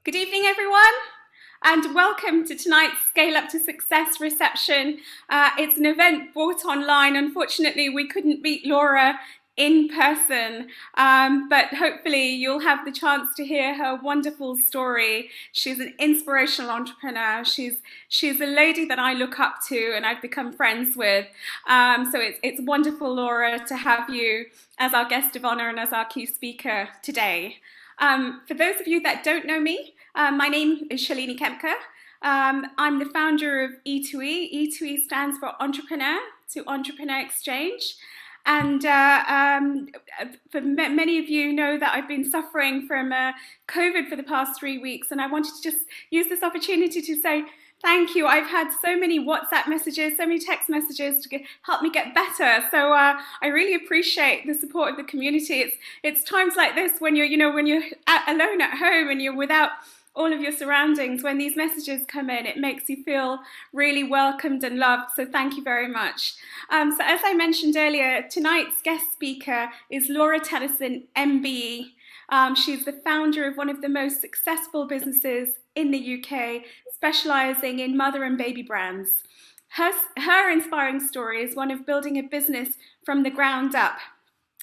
Good evening, everyone, and welcome to tonight's Scale Up to Success reception. It's an event brought online. Unfortunately, we couldn't meet Laura in person, but hopefully you'll have the chance to hear her wonderful story. She's an inspirational entrepreneur. She's a lady that I look up to and I've become friends with. So it's wonderful, Laura, to have you as our guest of honor and as our key speaker today. For those of you that don't know me, my name is Shalini Khemka. I'm the founder of E2E. E2E stands for Entrepreneur to Entrepreneur Exchange. And for many of you know that I've been suffering from COVID for the past 3 weeks, and I wanted to just use this opportunity to say thank you. I've had so many WhatsApp messages, so many text messages to help me get better. So I really appreciate the support of the community. It's times like this when you're alone at home and you're without all of your surroundings. When these messages come in, it makes you feel really welcomed and loved. So thank you very much. So as I mentioned earlier, tonight's guest speaker is Tenison MBE. She's the founder of one of the most successful businesses in the UK, specializing in mother and baby brands. Her inspiring story is one of building a business from the ground up.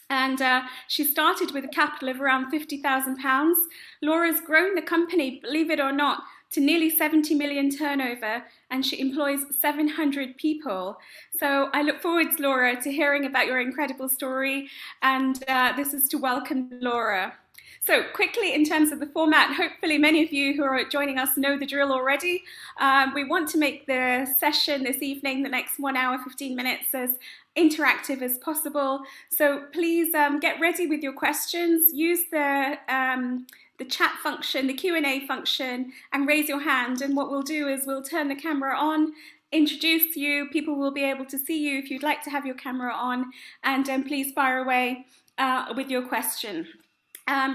And she started with a capital of around £50,000. Laura's grown the company, believe it or not, to nearly 70 million turnover, and she employs 700 people. So I look forward, Laura, to hearing about your incredible story, and this is to welcome Laura. So quickly, in terms of the format, hopefully many of you who are joining us know the drill already. We want to make the session this evening, the next 1 hour, 15 minutes, as interactive as possible. So please get ready with your questions. Use the chat function, the Q&A function, and raise your hand. And what we'll do is we'll turn the camera on, introduce you. People will be able to see you if you'd like to have your camera on. And please fire away with your question.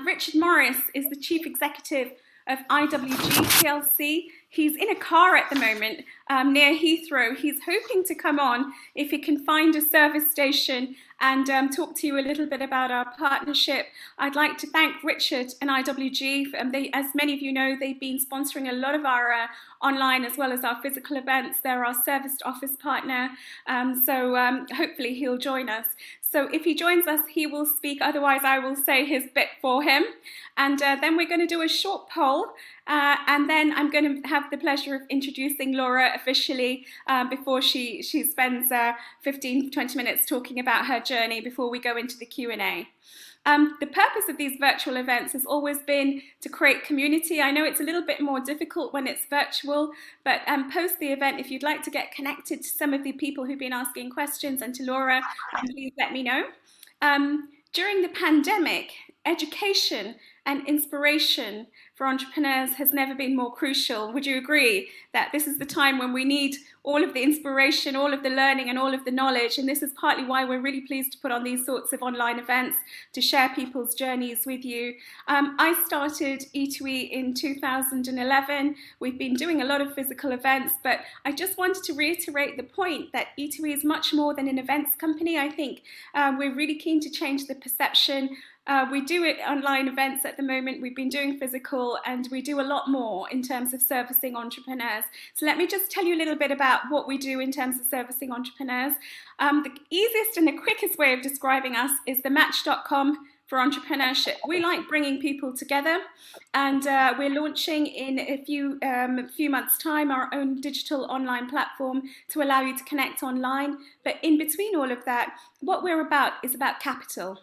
Richard Morris is the Chief Executive of IWG PLC. He's in a car at the moment near Heathrow. He's hoping to come on if he can find a service station and talk to you a little bit about our partnership. I'd like to thank Richard and IWG. As many of you know, they've been sponsoring a lot of our online as well as our physical events. They're our serviced office partner, so hopefully he'll join us. So if he joins us, he will speak. Otherwise, I will say his bit for him. And then we're going to do a short poll. And then I'm going to have the pleasure of introducing Laura officially before she spends 15-20 minutes talking about her journey before we go into the Q&A. The purpose of these virtual events has always been to create community. I know it's a little bit more difficult when it's virtual, but post the event, if you'd like to get connected to some of the people who've been asking questions and to Laura, please let me know. During the pandemic, education and inspiration for entrepreneurs has never been more crucial. Would you agree that this is the time when we need all of the inspiration, all of the learning and all of the knowledge? And this is partly why we're really pleased to put on these sorts of online events to share people's journeys with you. I started E2E in 2011. We've been doing a lot of physical events, but I just wanted to reiterate the point that E2E is much more than an events company. I think we're really keen to change the perception. We do it online events at the moment. We've been doing physical, and we do a lot more in terms of servicing entrepreneurs. So let me just tell you a little bit about what we do in terms of servicing entrepreneurs. The easiest and the quickest way of describing us is the match.com for entrepreneurship. We like bringing people together, and we're launching in a few months' time our own digital online platform to allow you to connect online. But in between all of that, what we're about is about capital.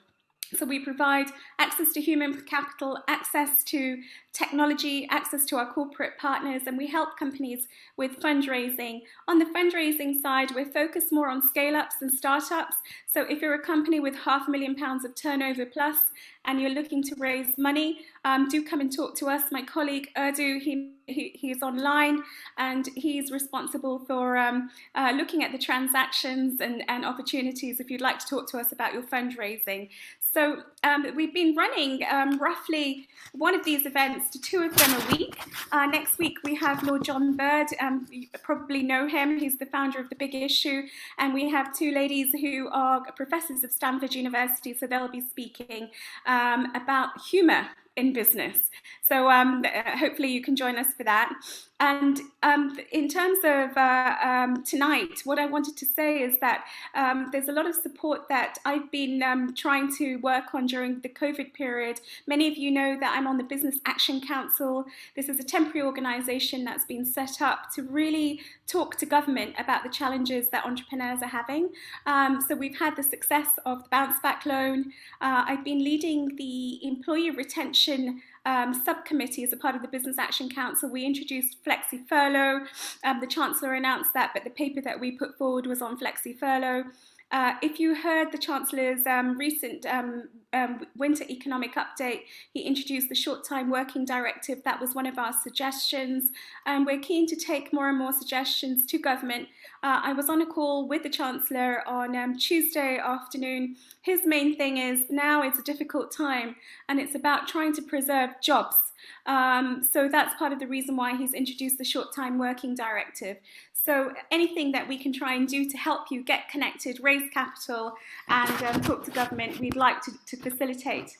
So we provide access to human capital, access to technology, access to our corporate partners, and we help companies with fundraising. On the fundraising side, we're focused more on scale-ups and startups. So if you're a company with £500,000 of turnover plus and you're looking to raise money, do come and talk to us. My colleague Urdu, he is online, and he's responsible for looking at the transactions and opportunities if you'd like to talk to us about your fundraising. So we've been running roughly one of these events to 2 of them a week. Next week we have Lord John Bird. You probably know him. He's the founder of The Big Issue. And we have 2 ladies who are professors of Stanford University, so they'll be speaking about humour in business. So hopefully you can join us for that. And in terms of tonight, what I wanted to say is that there's a lot of support that I've been trying to work on during the COVID period. Many of you know that I'm on the Business Action Council. This is a temporary organisation that's been set up to really talk to government about the challenges that entrepreneurs are having. So we've had the success of the bounce back loan. I've been leading the employee retention subcommittee as a part of the Business Action Council. We introduced flexi furlough. The Chancellor announced that, but the paper that we put forward was on flexi furlough. If you heard the Chancellor's recent winter economic update, he introduced the short-time working directive. That was one of our suggestions, and we're keen to take more and more suggestions to government. I was on a call with the Chancellor on Tuesday afternoon. His main thing is now it's a difficult time, and it's about trying to preserve jobs. So that's part of the reason why he's introduced the short-time working directive. So anything that we can try and do to help you get connected, raise capital, and talk to government, we'd like to facilitate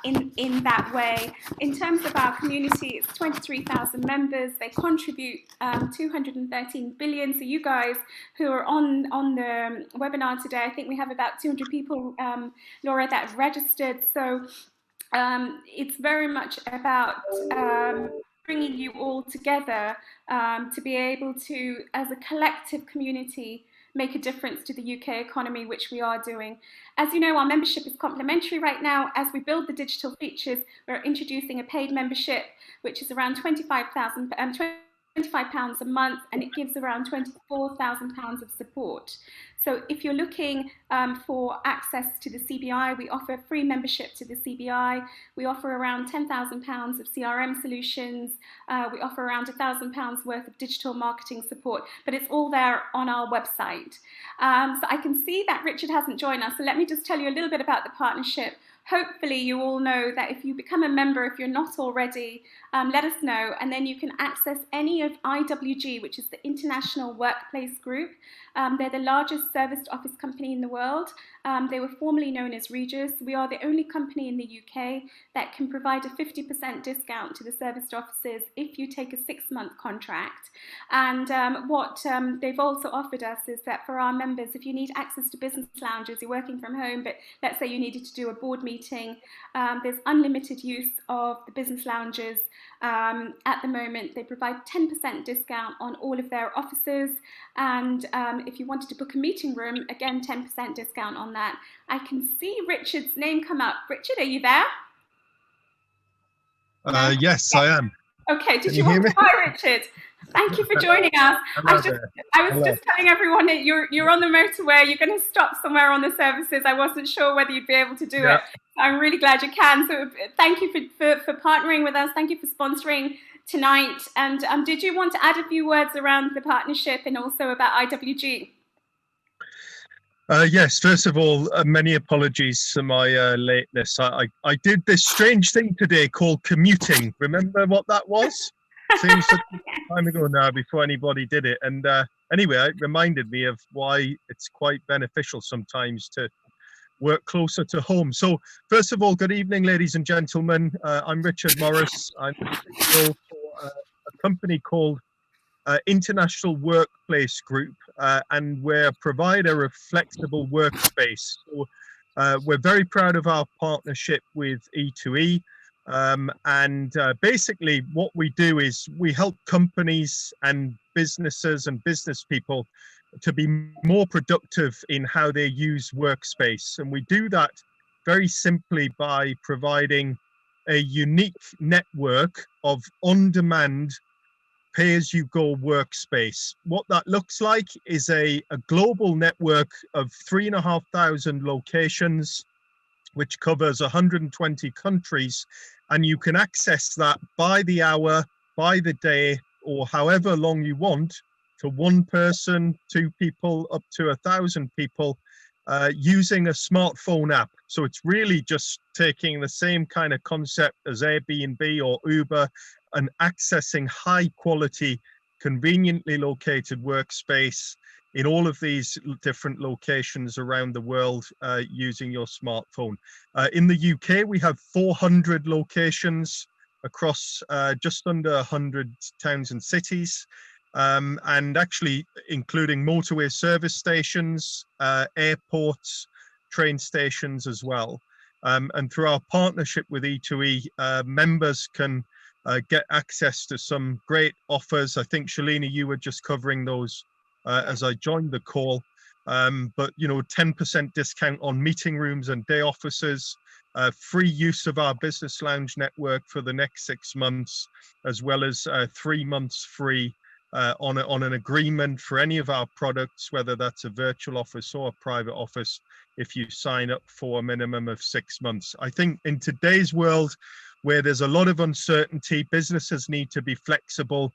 in that way. In terms of our community, it's 23,000 members. They contribute 213 billion. So you guys who are on the webinar today, I think we have about 200 people, Laura, that have registered. So it's very much about bringing you all together to be able to, as a collective community, make a difference to the UK economy, which we are doing. As you know, our membership is complimentary right now. As we build the digital features, we're introducing a paid membership, which is around £25 a month, and it gives around £24,000 of support. So if you're looking for access to the CBI, we offer free membership to the CBI. We offer around £10,000 of CRM solutions. We offer around £1,000 worth of digital marketing support, but it's all there on our website. So I can see that Richard hasn't joined us, so let me just tell you a little bit about the partnership. Hopefully you all know that if you become a member, if you're not already, let us know, and then you can access any of IWG, which is the International Workplace Group. They're the largest serviced office company in the world. They were formerly known as Regis. We are the only company in the UK that can provide a 50% discount to the serviced offices if you take a 6-month contract. And what they've also offered us is that for our members, if you need access to business lounges, you're working from home, but let's say you needed to do a board meeting, there's unlimited use of the business lounges. At the moment, they provide 10% discount on all of their offices, and if you wanted to book a meeting room, again 10% discount on that. I can see Richard's name come up. Richard, are you there? Yes, I am. Okay, did you want to hi, Richard? Thank you for joining us. I was just telling everyone that you're on the motorway, you're going to stop somewhere on the services. I wasn't sure whether you'd be able to do it. I'm really glad you can. So thank you for partnering with us. Thank you for sponsoring tonight. And did you want to add a few words around the partnership and also about IWG? Yes, first of all, many apologies for my lateness. I did this strange thing today called commuting. Remember what that was? Seems such a time ago now before anybody did it. And anyway, it reminded me of why it's quite beneficial sometimes to work closer to home. So first of all, good evening, ladies and gentlemen. I'm Richard Morris. I'm the CEO for a company called International Workplace Group, and we're a provider of flexible workspace. So we're very proud of our partnership with E2E. And basically what we do is we help companies and businesses and business people to be more productive in how they use workspace. And we do that very simply by providing a unique network of on-demand pay-as-you-go workspace. What that looks like is a global network of 3,500 locations, which covers 120 countries, and you can access that by the hour, by the day, or however long you want, to one person, 2 people, up to 1,000 people, using a smartphone app. So it's really just taking the same kind of concept as Airbnb or Uber and accessing high quality, conveniently located workspace in all of these different locations around the world using your smartphone. In the UK, we have 400 locations across just under 100 towns and cities, and actually including motorway service stations, airports, train stations as well. And through our partnership with E2E, members can get access to some great offers. I think, Shalini, you were just covering those as I joined the call. But, you know, 10% discount on meeting rooms and day offices, free use of our business lounge network for the next 6 months, as well as 3 months free on an agreement for any of our products, whether that's a virtual office or a private office, if you sign up for a minimum of 6 months. I think in today's world, where there's a lot of uncertainty, businesses need to be flexible.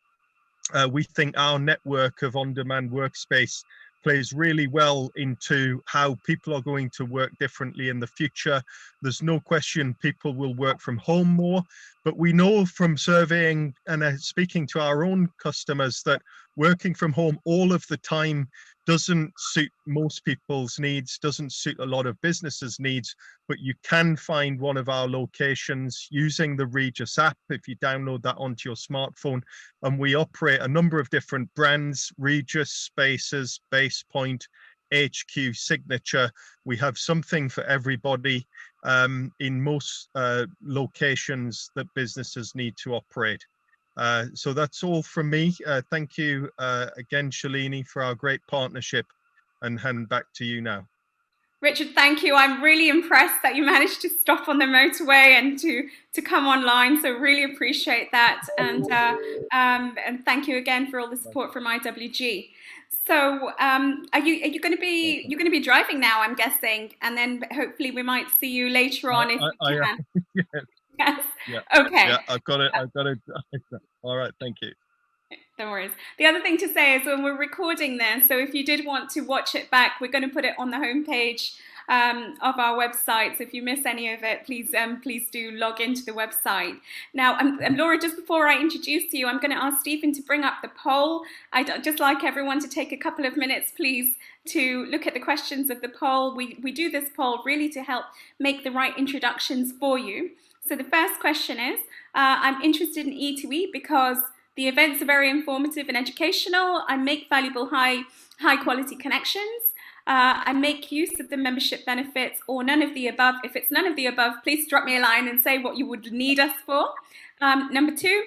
We think our network of on-demand workspace plays really well into how people are going to work differently in the future. There's no question people will work from home more, but we know from surveying and speaking to our own customers that working from home all of the time doesn't suit most people's needs, doesn't suit a lot of businesses' needs, but you can find one of our locations using the Regis app if you download that onto your smartphone. And we operate a number of different brands: Regis, Spaces, Base Point, HQ, Signature. We have something for everybody in most locations that businesses need to operate. So that's all from me. Thank you again, Shalini, for our great partnership, and hand back to you now. Richard, thank you. I'm really impressed that you managed to stop on the motorway and to come online. So really appreciate that, and thank you again for all the support from IWG. So are you going to be driving now, I'm guessing, and then hopefully we might see you later on if you can. Yes. Yes. Yeah. Okay. Yeah, I've got it. All right. Thank you. No worries. The other thing to say is when we're recording this, so if you did want to watch it back, we're going to put it on the homepage of our website. So if you miss any of it, please do log into the website. Now, Laura, just before I introduce you, I'm going to ask Stephen to bring up the poll. I'd just like everyone to take a couple of minutes, please, to look at the questions of the poll. We do this poll really to help make the right introductions for you. So the first question is, I'm interested in E2E because the events are very informative and educational. I make valuable high quality connections. I make use of the membership benefits, or none of the above. If it's none of the above, please drop me a line and say what you would need us for. Number 2,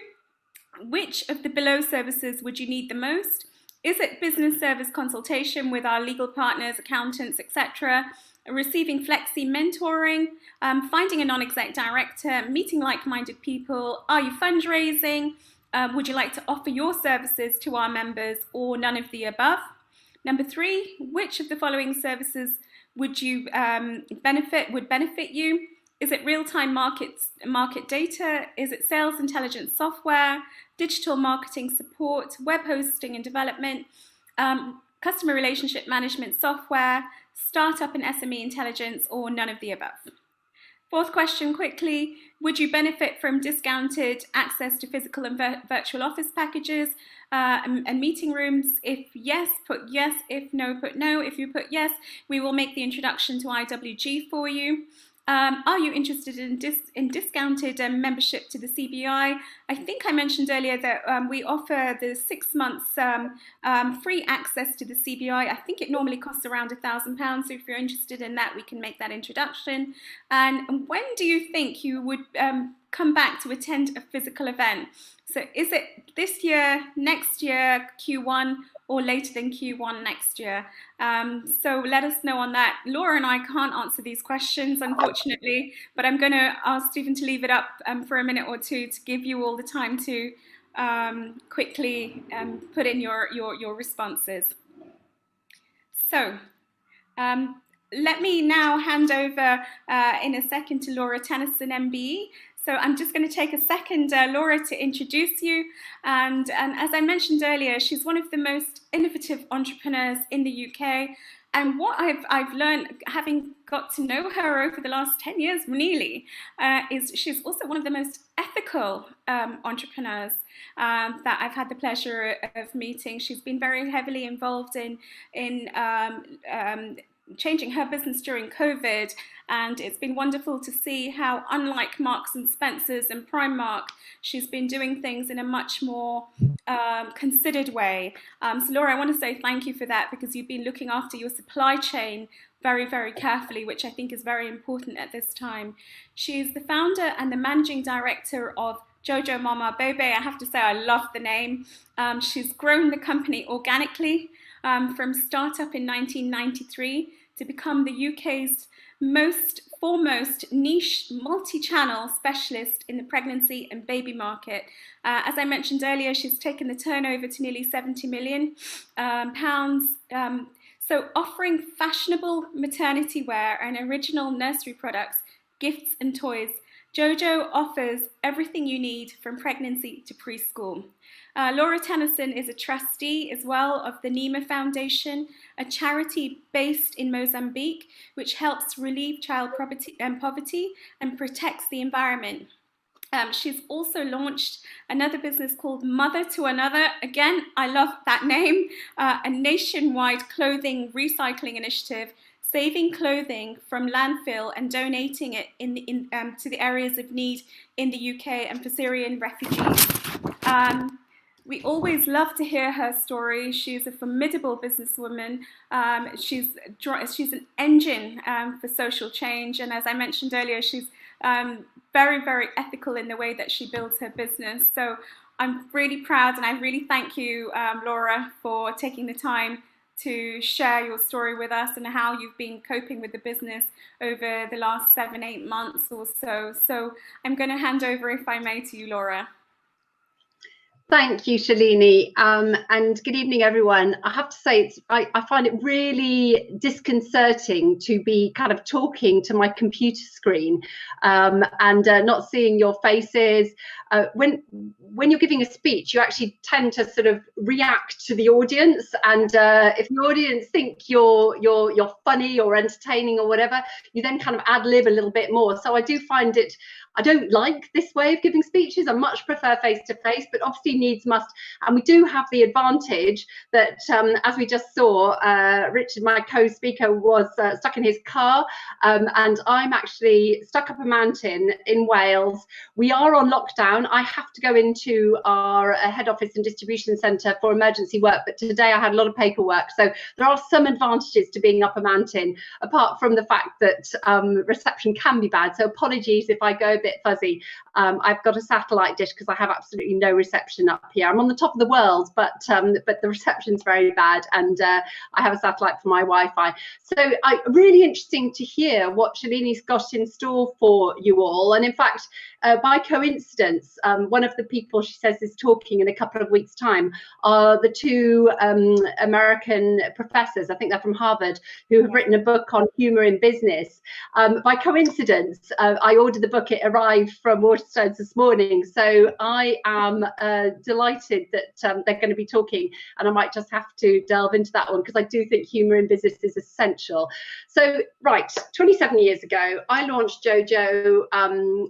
which of the below services would you need the most? Is it business service consultation with our legal partners, accountants, etc.? Receiving flexi mentoring, finding a non-exec director, meeting like-minded people? Are you fundraising? Would you like to offer your services to our members, or none of the above? Number 3, which of the following services would you benefit you? Is it real-time market data? Is it sales intelligence software, digital marketing support, web hosting and development, customer relationship management software, startup and SME intelligence, or none of the above? Fourth question quickly, would you benefit from discounted access to physical and virtual office packages and meeting rooms? If yes, put yes. If no, put no. If you put yes, we will make the introduction to IWG for you. Are you interested in discounted membership to the CBI? I think I mentioned earlier that we offer the 6 months free access to the CBI. I think it normally costs around £1,000. So if you're interested in that, we can make that introduction. And when do you think you would come back to attend a physical event? So is it this year, next year, Q1, or later than Q1 next year? So let us know on that. Laura and I can't answer these questions, unfortunately, but I'm going to ask Stephen to leave it up for a minute or two to give you all the time to quickly put in your responses. So let me now hand over in a second to Laura Tenison MBE. So I'm just going to take a second, Laura, to introduce you. And as I mentioned earlier, she's one of the most innovative entrepreneurs in the UK. And what I've learned, having got to know her over the last 10 years, nearly, is she's also one of the most ethical entrepreneurs that I've had the pleasure of meeting. She's been very heavily involved in changing her business during COVID, and it's been wonderful to see how, unlike Marks and Spencer's and Primark, she's been doing things in a much more considered way. So Laura, I want to say thank you for that, because you've been looking after your supply chain very, very carefully, which I think is very important at this time. She's the founder and the managing director of JoJo Maman Bébé. I have to say I love the name. She's grown the company organically from startup in 1993 to become the UK's foremost niche multi-channel specialist in the pregnancy and baby market. As I mentioned earlier, she's taken the turnover to nearly £70 million. So offering fashionable maternity wear and original nursery products, gifts and toys, JoJo offers everything you need from pregnancy to preschool. Laura Tennyson is a trustee as well of the Nima Foundation, a charity based in Mozambique, which helps relieve child poverty and protects the environment. She's also launched another business called Mother to Another. Again, I love that name, a nationwide clothing recycling initiative, saving clothing from landfill and donating it to the areas of need in the UK and for Syrian refugees. We always love to hear her story. She's a formidable businesswoman. She's an engine for social change, and as I mentioned earlier, she's very, very ethical in the way that she builds her business. So I'm really proud, and I really thank you, Laura, for taking the time to share your story with us and how you've been coping with the business over the last 7-8 months or so. So I'm going to hand over, if I may, to you, Laura. Thank you, Shalini, and good evening, everyone. I have to say, I find it really disconcerting to be kind of talking to my computer screen and not seeing your faces. When you're giving a speech, you actually tend to sort of react to the audience, and if the audience think you're funny or entertaining or whatever, you then kind of ad-lib a little bit more. So I do find it. I don't like this way of giving speeches. I much prefer face-to-face, but obviously needs must. And we do have the advantage that, as we just saw, Richard, my co-speaker, was stuck in his car, and I'm actually stuck up a mountain in Wales. We are on lockdown. I have to go into our head office and distribution centre for emergency work, but today I had a lot of paperwork. So there are some advantages to being up a mountain, apart from the fact that reception can be bad. So apologies if I go a bit fuzzy. I've got a satellite dish because I have absolutely no reception up here. I'm on the top of the world, but the reception's very bad, and I have a satellite for my Wi-Fi. So really interesting to hear what Shalini's got in store for you all. And in fact, by coincidence, one of the people she says is talking in a couple of weeks' time are the two American professors, I think they're from Harvard, who have written a book on humour in business. By coincidence, I ordered the book. It arrived from Waterstones this morning, so I am delighted that they're going to be talking, and I might just have to delve into that one because I do think humour in business is essential. So, right, 27 years ago, I launched JoJo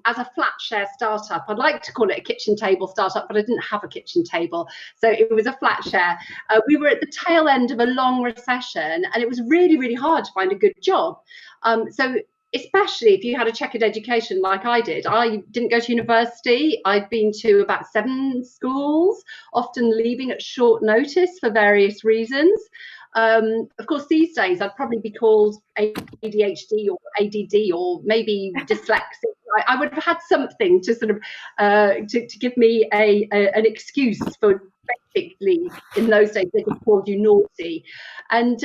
as a flat share startup. I'd like to call it a kitchen table startup, but I didn't have a kitchen table, so it was a flat share. We were at the tail end of a long recession, and it was really, really hard to find a good job. So especially if you had a checkered education like I did. I didn't go to university. I'd been to about 7 schools, often leaving at short notice for various reasons. Of course, these days I'd probably be called ADHD or ADD or maybe dyslexic. I would have had something to sort of to give me an excuse for. Basically, in those days, they could call you naughty. And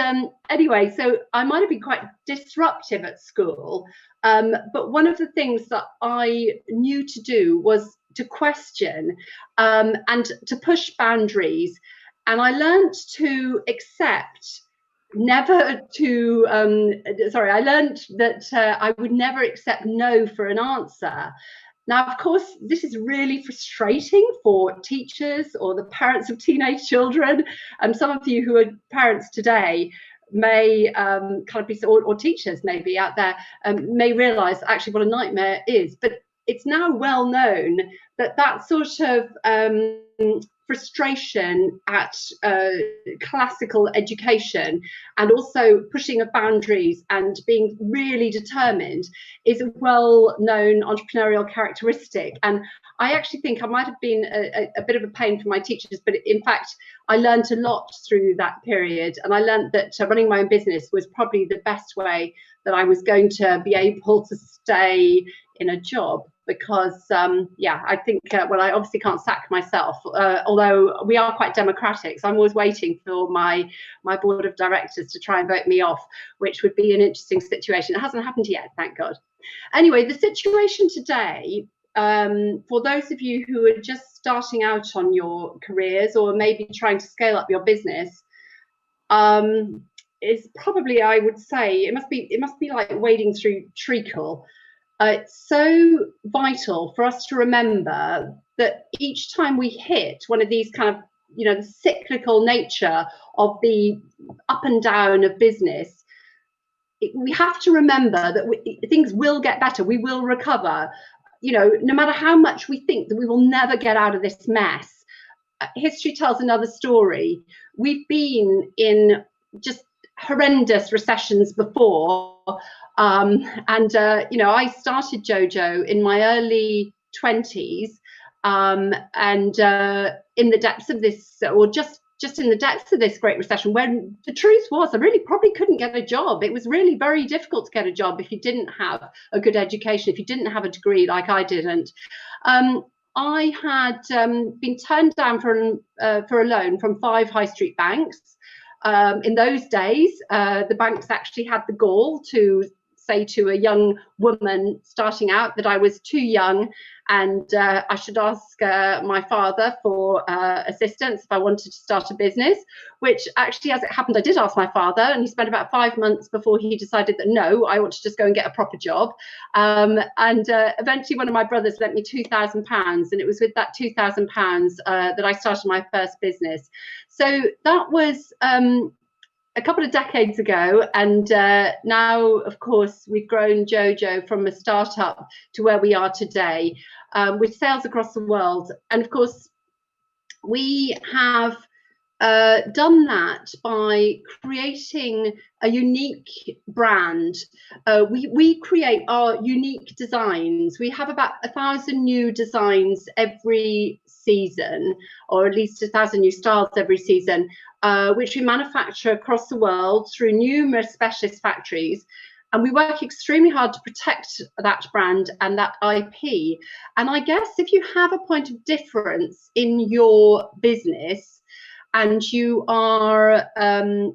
anyway, so I might have been quite disruptive at school. But one of the things that I knew to do was to question and to push boundaries. And I learned to accept I learned that I would never accept no for an answer. Now, of course, this is really frustrating for teachers or the parents of teenage children. Some of you who are parents today may kind of be, or teachers maybe out there may realise actually what a nightmare is. But it's now well known that that sort of frustration at classical education, and also pushing of boundaries and being really determined, is a well-known entrepreneurial characteristic. And I actually think I might have been a bit of a pain for my teachers, but in fact I learned a lot through that period, and I learned that running my own business was probably the best way that I was going to be able to stay in a job. Because yeah, I think well, I obviously can't sack myself, although we are quite democratic, so I'm always waiting for my board of directors to try and vote me off, which would be an interesting situation. It hasn't happened yet, thank God. Anyway, the situation today, for those of you who are just starting out on your careers, or maybe trying to scale up your business, is probably, I would say, it must be like wading through treacle. It's so vital for us to remember that each time we hit one of these kind of, you know, the cyclical nature of the up and down of business, we have to remember that things will get better. We will recover. You know, no matter how much we think that we will never get out of this mess. History tells another story. We've been in just horrendous recessions before. You know, I started JoJo in my early 20s, and in the depths of this, or just in the depths of this Great Recession, when the truth was I really probably couldn't get a job. It was really very difficult to get a job if you didn't have a good education, if you didn't have a degree like I didn't. I had been turned down for a loan from 5 high street banks. In those days, the banks actually had the gall to say to a young woman starting out that I was too young, and I should ask my father for assistance if I wanted to start a business, which actually, as it happened, I did ask my father, and he spent about 5 months before he decided that no, I want to just go and get a proper job. Eventually one of my brothers lent me £2,000, and it was with that £2,000 that I started my first business. So that was a couple of decades ago, and now, of course, we've grown JoJo from a startup to where we are today, with sales across the world. And of course, we have done that by creating a unique brand. We create our unique designs. We have about 1,000 new designs every season, or at least 1,000 new styles every season, which we manufacture across the world through numerous specialist factories. And we work extremely hard to protect that brand and that IP. And I guess if you have a point of difference in your business, and you are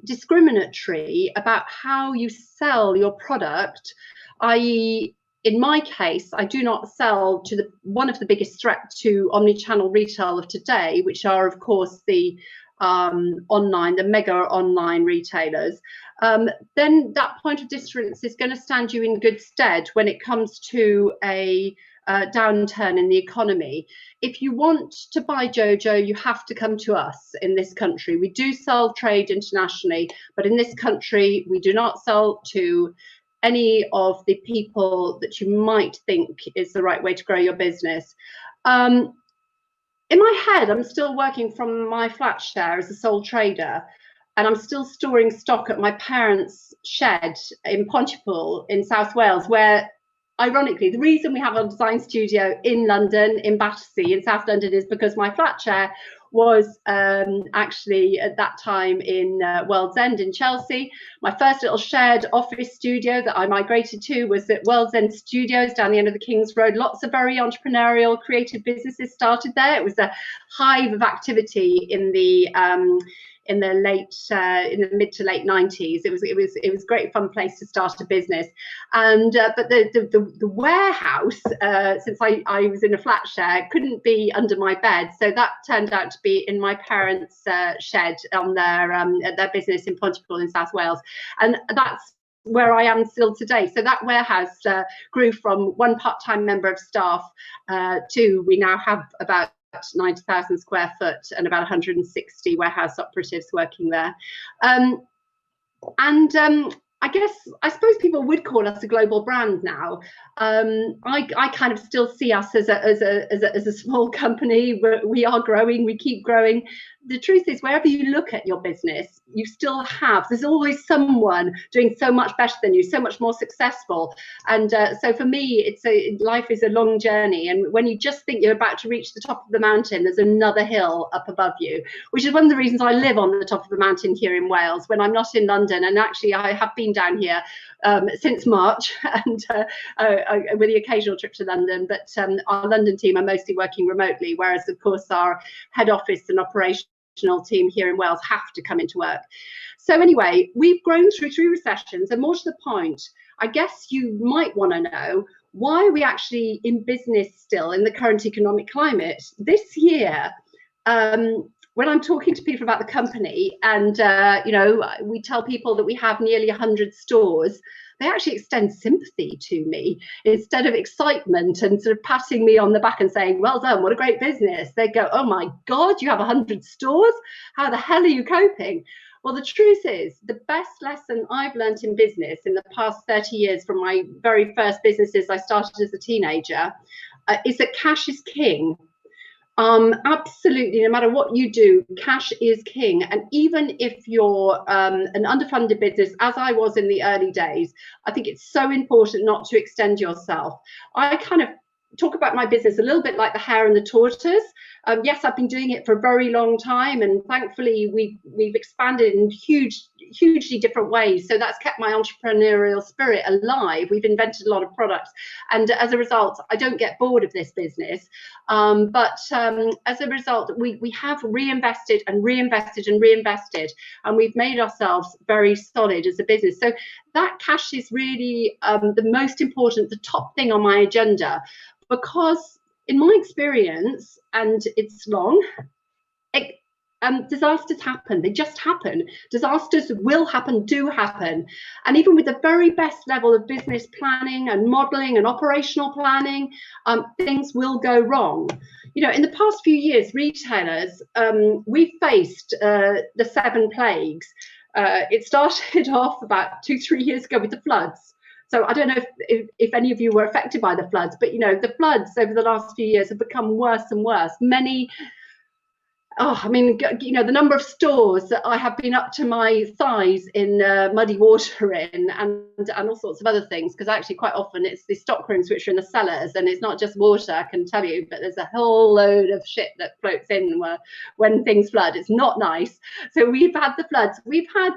discriminatory about how you sell your product, i.e., in my case, I do not sell to one of the biggest threats to omni-channel retail of today, which are, of course, the mega online retailers. Then that point of difference is going to stand you in good stead when it comes to a downturn in the economy. If you want to buy JoJo, you have to come to us in this country. We do sell trade internationally, but in this country, we do not sell to any of the people that you might think is the right way to grow your business. In my head, I'm still working from my flat share as a sole trader, and I'm still storing stock at my parents' shed in Pontypool in South Wales, where, ironically, the reason we have a design studio in London, in Battersea, in South London, is because my flat share was actually at that time in World's End in Chelsea. My first little shared office studio that I migrated to was at World's End Studios down the end of the King's Road. Lots of very entrepreneurial, creative businesses started there. It was a hive of activity in the mid to late 90s. It was a great fun place to start a business. And but the warehouse, since I was in a flat share, couldn't be under my bed, so that turned out to be in my parents' shed on their business in Pontypool in South Wales, and that's where I am still today. So that warehouse grew from one part-time member of staff to, we now have about 90,000 square foot and about 160 warehouse operatives working there. And I suppose people would call us a global brand now. I kind of still see us as a small company. We are growing, we keep growing. The truth is, wherever you look at your business, you still there's always someone doing so much better than you, so much more successful. And so for me, life is a long journey. And when you just think you're about to reach the top of the mountain, there's another hill up above you, which is one of the reasons I live on the top of the mountain here in Wales when I'm not in London. And actually, I have been down here since March, and with the occasional trip to London. But our London team are mostly working remotely, whereas, of course, our head office and operational team here in Wales have to come into work. So anyway, we've grown through 3 recessions, and more to the point, I guess you might want to know, why are we actually in business still in the current economic climate? This year, when I'm talking to people about the company, and we tell people that we have nearly 100 stores, they actually extend sympathy to me instead of excitement and sort of patting me on the back and saying, well done, what a great business. They go, oh my God, you have 100 stores? How the hell are you coping? Well, the truth is, the best lesson I've learned in business in the past 30 years from my very first businesses I started as a teenager is that cash is king. Absolutely, no matter what you do, cash is king. And even if you're an underfunded business, as I was in the early days, I think it's so important not to extend yourself. I kind of talk about my business a little bit like the hare and the tortoise. Yes, I've been doing it for a very long time, and thankfully we've expanded in hugely different ways. So that's kept my entrepreneurial spirit alive. We've invented a lot of products, and as a result, I don't get bored of this business. But as a result, we have reinvested and reinvested and reinvested, and we've made ourselves very solid as a business. So that cash is really the most important, the top thing on my agenda, because in my experience, and it's long, disasters happen. They just happen. Disasters will happen, do happen. And even with the very best level of business planning and modeling and operational planning, things will go wrong. You know, in the past few years, retailers, we've faced the 7 plagues. It started off about 2-3 years ago with the floods. So I don't know if any of you were affected by the floods, but, you know, the floods over the last few years have become worse and worse. I mean, you know, the number of stores that I have been up to my thighs in muddy water in, and all sorts of other things, because actually quite often it's the stock rooms which are in the cellars, and it's not just water, I can tell you, but there's a whole load of shit that floats in when things flood. It's not nice. So we've had the floods, we've had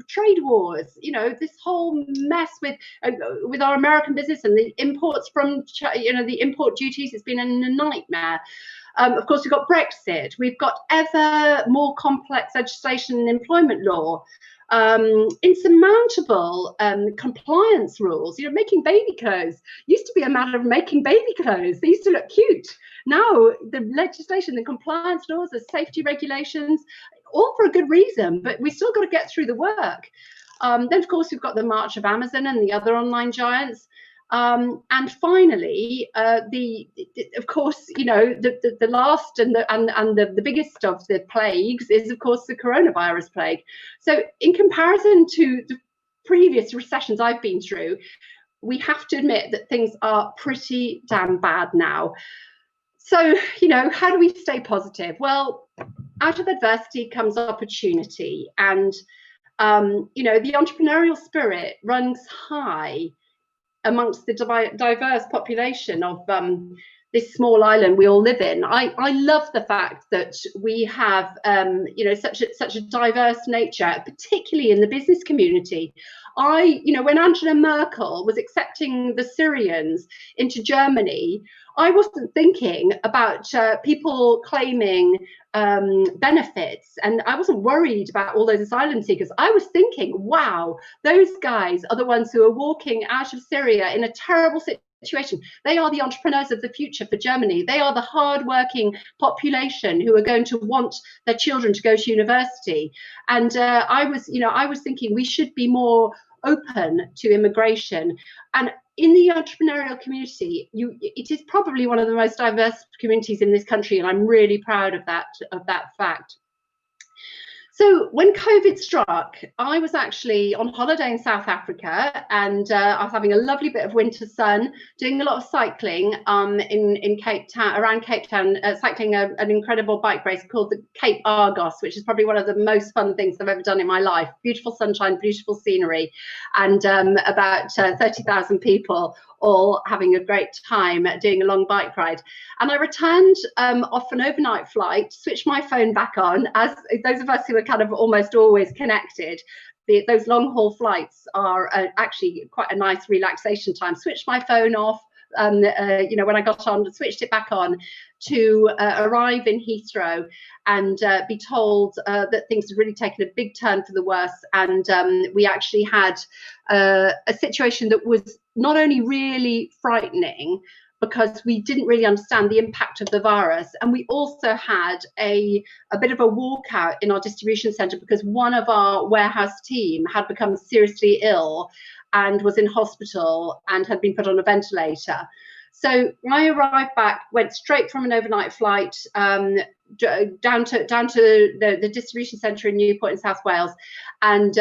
trade wars, you know, this whole mess with our American business and the imports from, you know, the import duties. It's been a nightmare. Of course, we've got Brexit. We've got ever more complex legislation and employment law, insurmountable compliance rules. You know, making baby clothes used to be a matter of making baby clothes. They used to look cute. Now, the legislation, the compliance laws, the safety regulations, all for a good reason, but we still got to get through the work. Then, of course, we've got the march of Amazon and the other online giants. And finally, of course, you know, the last and the biggest of the plagues is, of course, the coronavirus plague. So in comparison to the previous recessions I've been through, we have to admit that things are pretty damn bad now. So, you know, how do we stay positive? Well, out of adversity comes opportunity. And, you know, the entrepreneurial spirit runs high amongst the diverse population of this small island we all live in. I love the fact that we have you know, such a diverse nature, particularly in the business community. You know, when Angela Merkel was accepting the Syrians into Germany, I wasn't thinking about people claiming benefits, and I wasn't worried about all those asylum seekers. I was thinking, wow, those guys are the ones who are walking out of Syria in a terrible situation. They are the entrepreneurs of the future for Germany. They are the hardworking population who are going to want their children to go to university. And I was thinking we should be more open to immigration. And in the entrepreneurial community, it is probably one of the most diverse communities in this country, and I'm really proud of that fact. So when COVID struck, I was actually on holiday in South Africa, and I was having a lovely bit of winter sun, doing a lot of cycling in Cape Town, around Cape Town, cycling an incredible bike race called the Cape Argos, which is probably one of the most fun things I've ever done in my life. Beautiful sunshine, beautiful scenery, and about 30,000 people all having a great time doing a long bike ride. And I returned off an overnight flight, switched my phone back on, as those of us who are kind of almost always connected. Those long haul flights are actually quite a nice relaxation time. Switched my phone off, you know, when I got on, switched it back on to arrive in Heathrow and be told that things had really taken a big turn for the worse. And we actually had a situation that was not only really frightening, because we didn't really understand the impact of the virus. And we also had a bit of a walkout in our distribution centre because one of our warehouse team had become seriously ill and was in hospital and had been put on a ventilator. So I arrived back, went straight from an overnight flight down to the distribution centre in Newport in South Wales. And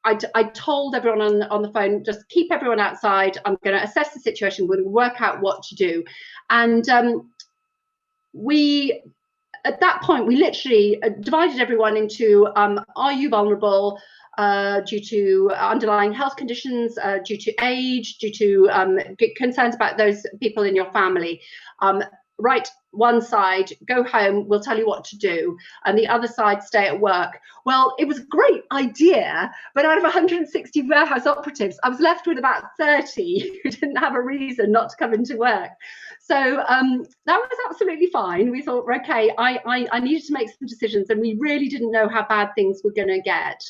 I told everyone on the phone, just keep everyone outside. I'm going to assess the situation. We're going to work out what to do. And we, at that point, we literally divided everyone into, are you vulnerable due to underlying health conditions, due to age, due to concerns about those people in your family? Right, one side, go home, we'll tell you what to do, and the other side, stay at work. Well, it was a great idea, but out of 160 warehouse operatives, I was left with about 30 who didn't have a reason not to come into work. So that was absolutely fine. We thought, okay, I needed to make some decisions, and we really didn't know how bad things were going to get.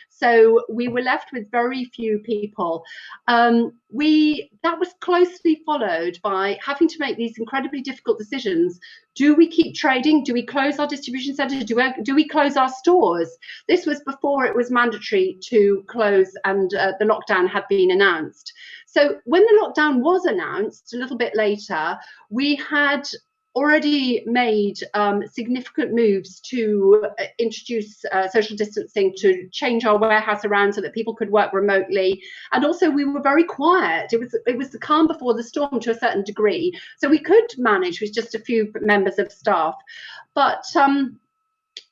So we were left with very few people. That was closely followed by having to make these incredibly difficult decisions. Do we keep trading? Do we close our distribution centre? Do we close our stores? This was before it was mandatory to close and the lockdown had been announced. So when the lockdown was announced a little bit later, we had already made significant moves to introduce social distancing, to change our warehouse around so that people could work remotely. And also we were very quiet. It was the calm before the storm to a certain degree. So we could manage with just a few members of staff. But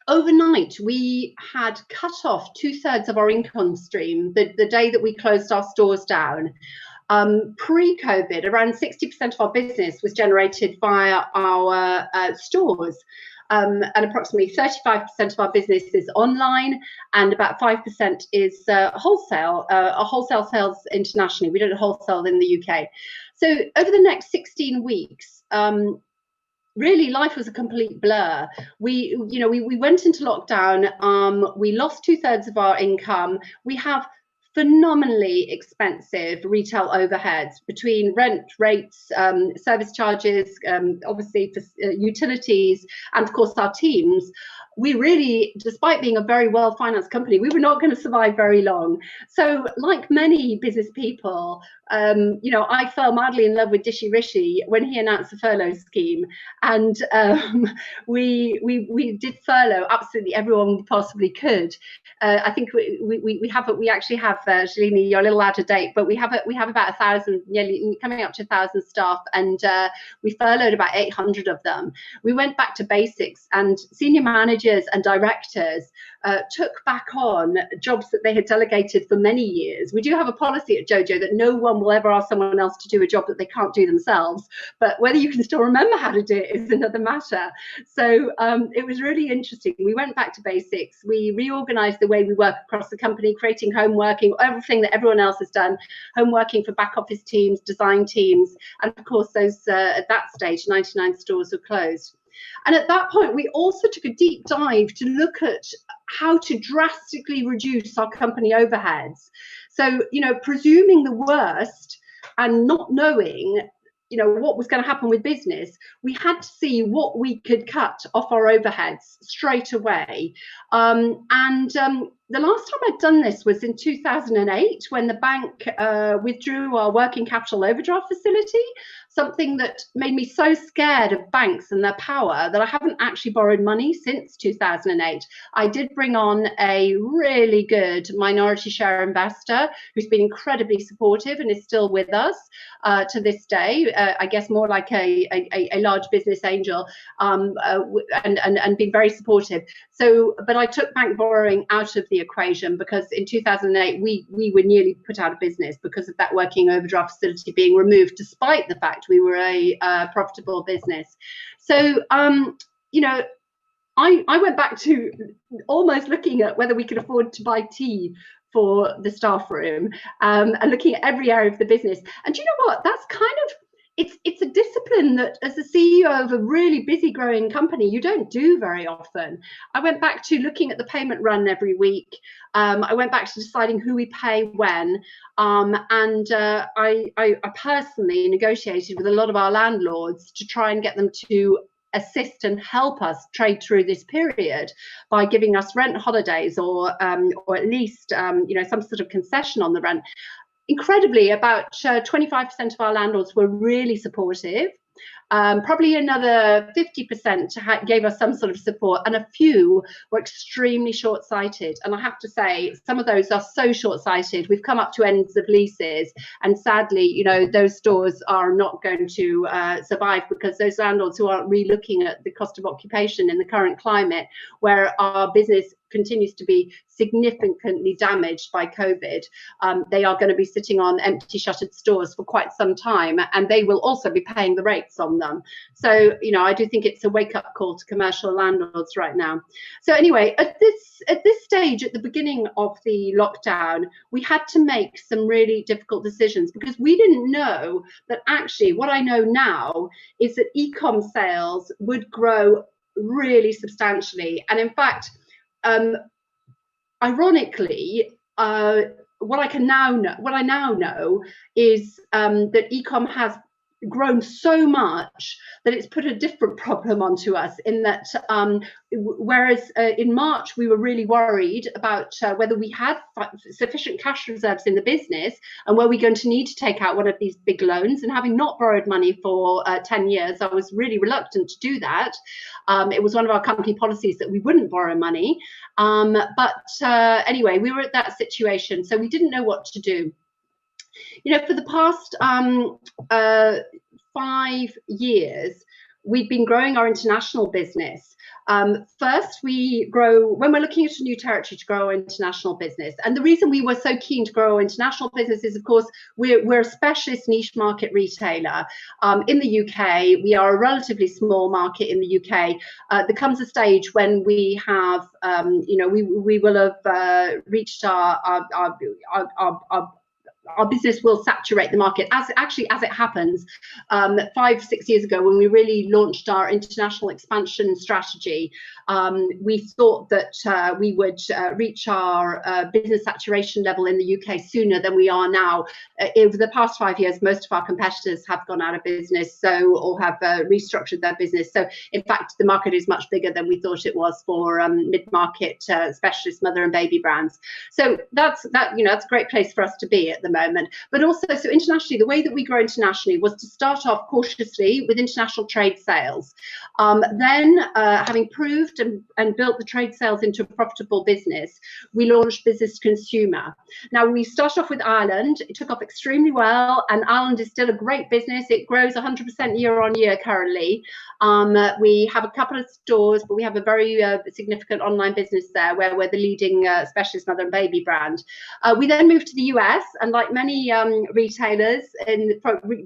overnight, we had cut off 2/3 of our income stream the day that we closed our stores down. Pre-COVID, around 60% of our business was generated via our stores, and approximately 35% of our business is online, and about 5% is wholesale, wholesale sales internationally. We don't wholesale in the UK. So over the next 16 weeks, really life was a complete blur. We went into lockdown. We lost 2/3 of our income. We have phenomenally expensive retail overheads between rent, rates, service charges, obviously for utilities, and of course our teams. We really, despite being a very well-financed company, we were not going to survive very long. So like many business people, I fell madly in love with Dishi Rishi when he announced the furlough scheme. And we did furlough absolutely everyone we possibly could. I think we actually have, Shalini, you're a little out of date, but we have about 1,000, nearly coming up to 1,000 staff, and we furloughed about 800 of them. We went back to basics, and senior managers and directors took back on jobs that they had delegated for many years. We do have a policy at JoJo that no one will ever ask someone else to do a job that they can't do themselves, but whether you can still remember how to do it is another matter. So it was really interesting. We went back to basics. We reorganized the way we work across the company, creating home working, everything that everyone else has done, home working for back office teams, design teams, and of course those at that stage 99 stores were closed. And at that point, we also took a deep dive to look at how to drastically reduce our company overheads. So, presuming the worst and not knowing, what was going to happen with business, we had to see what we could cut off our overheads straight away. the last time I'd done this was in 2008, when the bank withdrew our working capital overdraft facility, something that made me so scared of banks and their power that I haven't actually borrowed money since 2008. I did bring on a really good minority share investor who's been incredibly supportive and is still with us to this day. I guess more like a large business angel, and been very supportive. So, but I took bank borrowing out of the equation because in 2008 we were nearly put out of business because of that working overdraft facility being removed, despite the fact we were a profitable business. So, you know, I went back to almost looking at whether we could afford to buy tea for the staff room, and looking at every area of the business. And you know what? That's kind of, it's a discipline that as the CEO of a really busy growing company, you don't do very often. I went back to looking at the payment run every week. I went back to deciding who we pay when, and I personally negotiated with a lot of our landlords to try and get them to assist and help us trade through this period by giving us rent holidays, or at least you know, some sort of concession on the rent. Incredibly, about 25% of our landlords were really supportive. Probably another 50% gave us some sort of support, and a few were extremely short-sighted. And I have to say, some of those are so short-sighted. We've come up to ends of leases, and sadly, you know, those stores are not going to survive, because those landlords who aren't re-looking at the cost of occupation in the current climate, where our business continues to be significantly damaged by COVID, they are going to be sitting on empty shuttered stores for quite some time, and they will also be paying the rates on them. So, you know, I do think it's a wake-up call to commercial landlords right now. So anyway, at this stage, at the beginning of the lockdown, we had to make some really difficult decisions, because we didn't know that actually, what I know now is that e-com sales would grow really substantially. And in fact, ironically, what I now know is that e-com has grown so much that it's put a different problem onto us, in that whereas in March we were really worried about whether we had sufficient cash reserves in the business, and were we going to need to take out one of these big loans. And having not borrowed money for 10 years, I was really reluctant to do that. It was one of our company policies that we wouldn't borrow money, but anyway, we were at that situation, so we didn't know what to do. You know, for the past 5 years, we've been growing our international business. First, we grow when we're looking at a new territory to grow our international business. And the reason we were so keen to grow our international business is, of course, we're a specialist niche market retailer. In the UK, we are a relatively small market in the UK. There comes a stage when we have, you know, we will have reached our business will saturate the market. As it happens, 5-6 years ago, when we really launched our international expansion strategy, we thought that we would reach our business saturation level in the UK sooner than we are now. Over the past 5 years, most of our competitors have gone out of business, or have restructured their business. So in fact, the market is much bigger than we thought it was for mid-market specialist mother and baby brands. So that's a great place for us to be at the moment. But also, so internationally, the way that we grow internationally was to start off cautiously with international trade sales. Then, having proved and built the trade sales into a profitable business, we launched business to consumer. Now, we started off with Ireland. It took off extremely well, and Ireland is still a great business. It grows 100% year on year currently. We have a couple of stores, but we have a very significant online business there, where we're the leading specialist mother and baby brand. We then moved to the US, and like many retailers,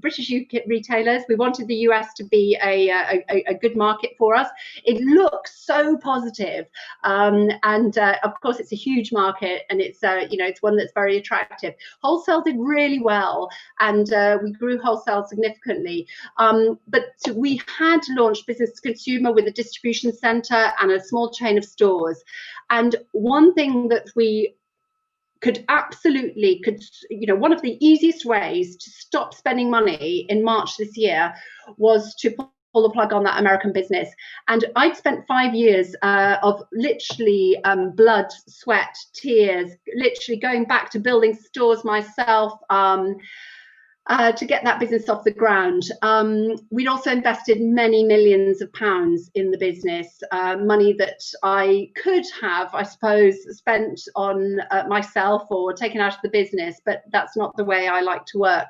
British UK retailers, we wanted the US to be a good market for us. It looks so positive, and of course it's a huge market, and it's it's one that's very attractive. Wholesale did really well, and we grew wholesale significantly, but we had launched business to consumer with a distribution center and a small chain of stores. And one thing that we one of the easiest ways to stop spending money in March this year was to pull the plug on that American business. And I'd spent 5 years of literally blood, sweat, tears, literally going back to building stores myself, to get that business off the ground. We'd also invested many millions of pounds in the business, money that I could have, I suppose, spent on myself or taken out of the business, but that's not the way I like to work.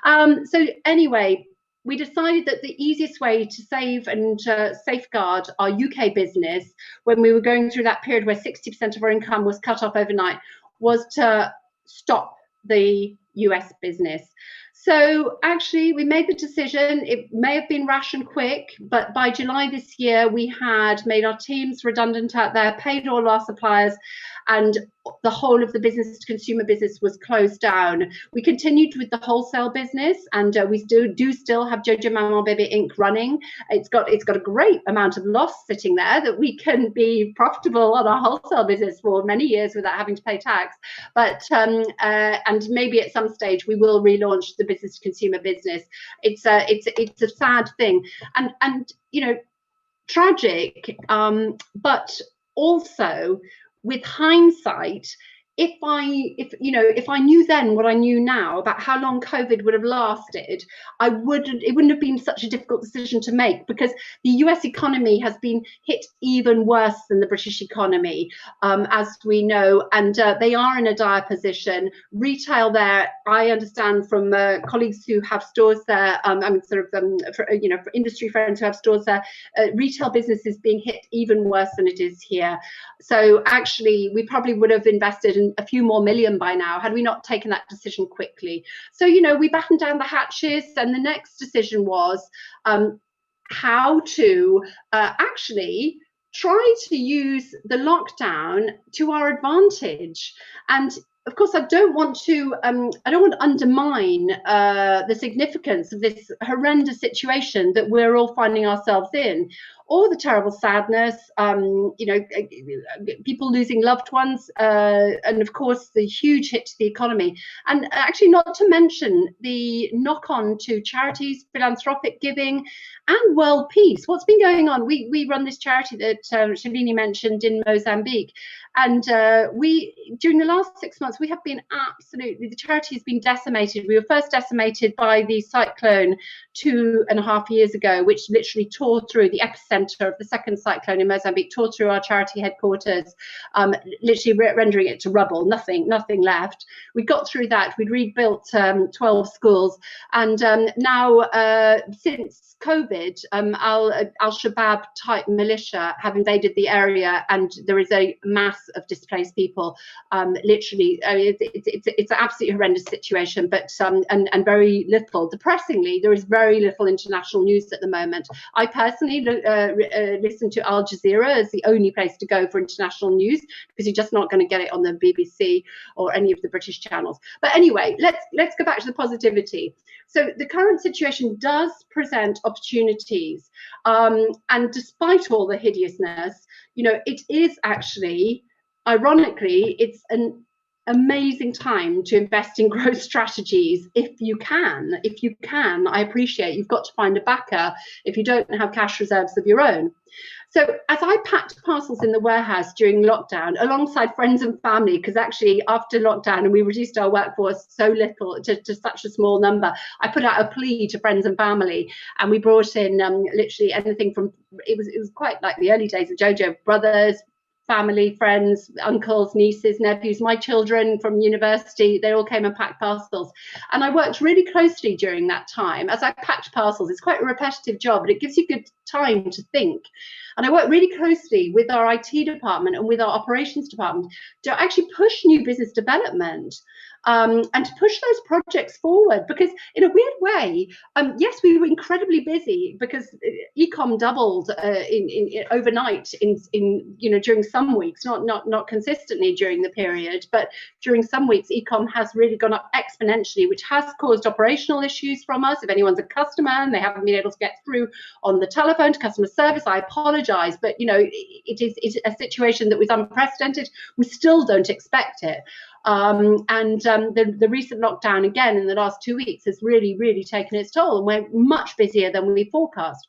So anyway, we decided that the easiest way to save and safeguard our UK business when we were going through that period where 60% of our income was cut off overnight was to stop the US business. So actually, we made the decision. It may have been rash and quick, but by July this year, we had made our teams redundant out there, paid all our suppliers, and the whole of the business to consumer business was closed down. We continued with the wholesale business, and we do still have JoJo Maman Bébé Inc. running. It's got a great amount of loss sitting there that we can be profitable on our wholesale business for many years without having to pay tax. But and maybe at some stage we will relaunch the business to consumer business. It's a sad thing, and you know, tragic, but also with hindsight, if I knew then what I knew now about how long COVID would have lasted, it wouldn't have been such a difficult decision to make, because the US economy has been hit even worse than the British economy, as we know, and they are in a dire position. Retail there, I understand from colleagues who have stores there, for industry friends who have stores there, retail business is being hit even worse than it is here. So actually, we probably would have invested in a few more million by now had we not taken that decision quickly. So, you know, we battened down the hatches, and the next decision was how to actually try to use the lockdown to our advantage. And of course, I don't want to undermine the significance of this horrendous situation that we're all finding ourselves in, or the terrible sadness, people losing loved ones, and of course the huge hit to the economy, and actually not to mention the knock-on to charities, philanthropic giving, and world peace. What's been going on? We run this charity that Shalini mentioned in Mozambique, and during the last 6 months, we have been the charity has been decimated. We were first decimated by the cyclone 2.5 years ago, which literally tore through the epicenter of the second cyclone in Mozambique, tore through our charity headquarters, literally rendering it to rubble, nothing left. We got through that. We'd rebuilt 12 schools, and now since COVID, Al-Shabaab type militia have invaded the area, and there is a mass of displaced people. Literally, it's an absolutely horrendous situation, but and very little. Depressingly, there is very little international news at the moment. I personally listen to Al Jazeera as the only place to go for international news, because you're just not going to get it on the BBC or any of the British channels. But anyway, let's go back to the positivity. So the current situation does present opportunities, and despite all the hideousness, you know, it is actually, ironically, it's an amazing time to invest in growth strategies if you can. I appreciate you've got to find a backer if you don't have cash reserves of your own. So as I packed parcels in the warehouse during lockdown alongside friends and family, because actually after lockdown and we reduced our workforce so little to such a small number, I put out a plea to friends and family, and we brought in literally anything from, it was quite like the early days of JoJo, brothers, family, friends, uncles, nieces, nephews, my children from university, they all came and packed parcels. And I worked really closely during that time as I packed parcels. It's quite a repetitive job, but it gives you good time to think. And I worked really closely with our IT department and with our operations department to actually push new business development, and to push those projects forward, because in a weird way, yes, we were incredibly busy because e-com doubled in overnight during some weeks, not consistently during the period, but during some weeks e-com has really gone up exponentially, which has caused operational issues from us. If anyone's a customer and they haven't been able to get through on the telephone to customer service, I apologize, but you know, it's a situation that was unprecedented. We still don't expect it. The recent lockdown again in the last 2 weeks has really taken its toll, and we're much busier than we forecast.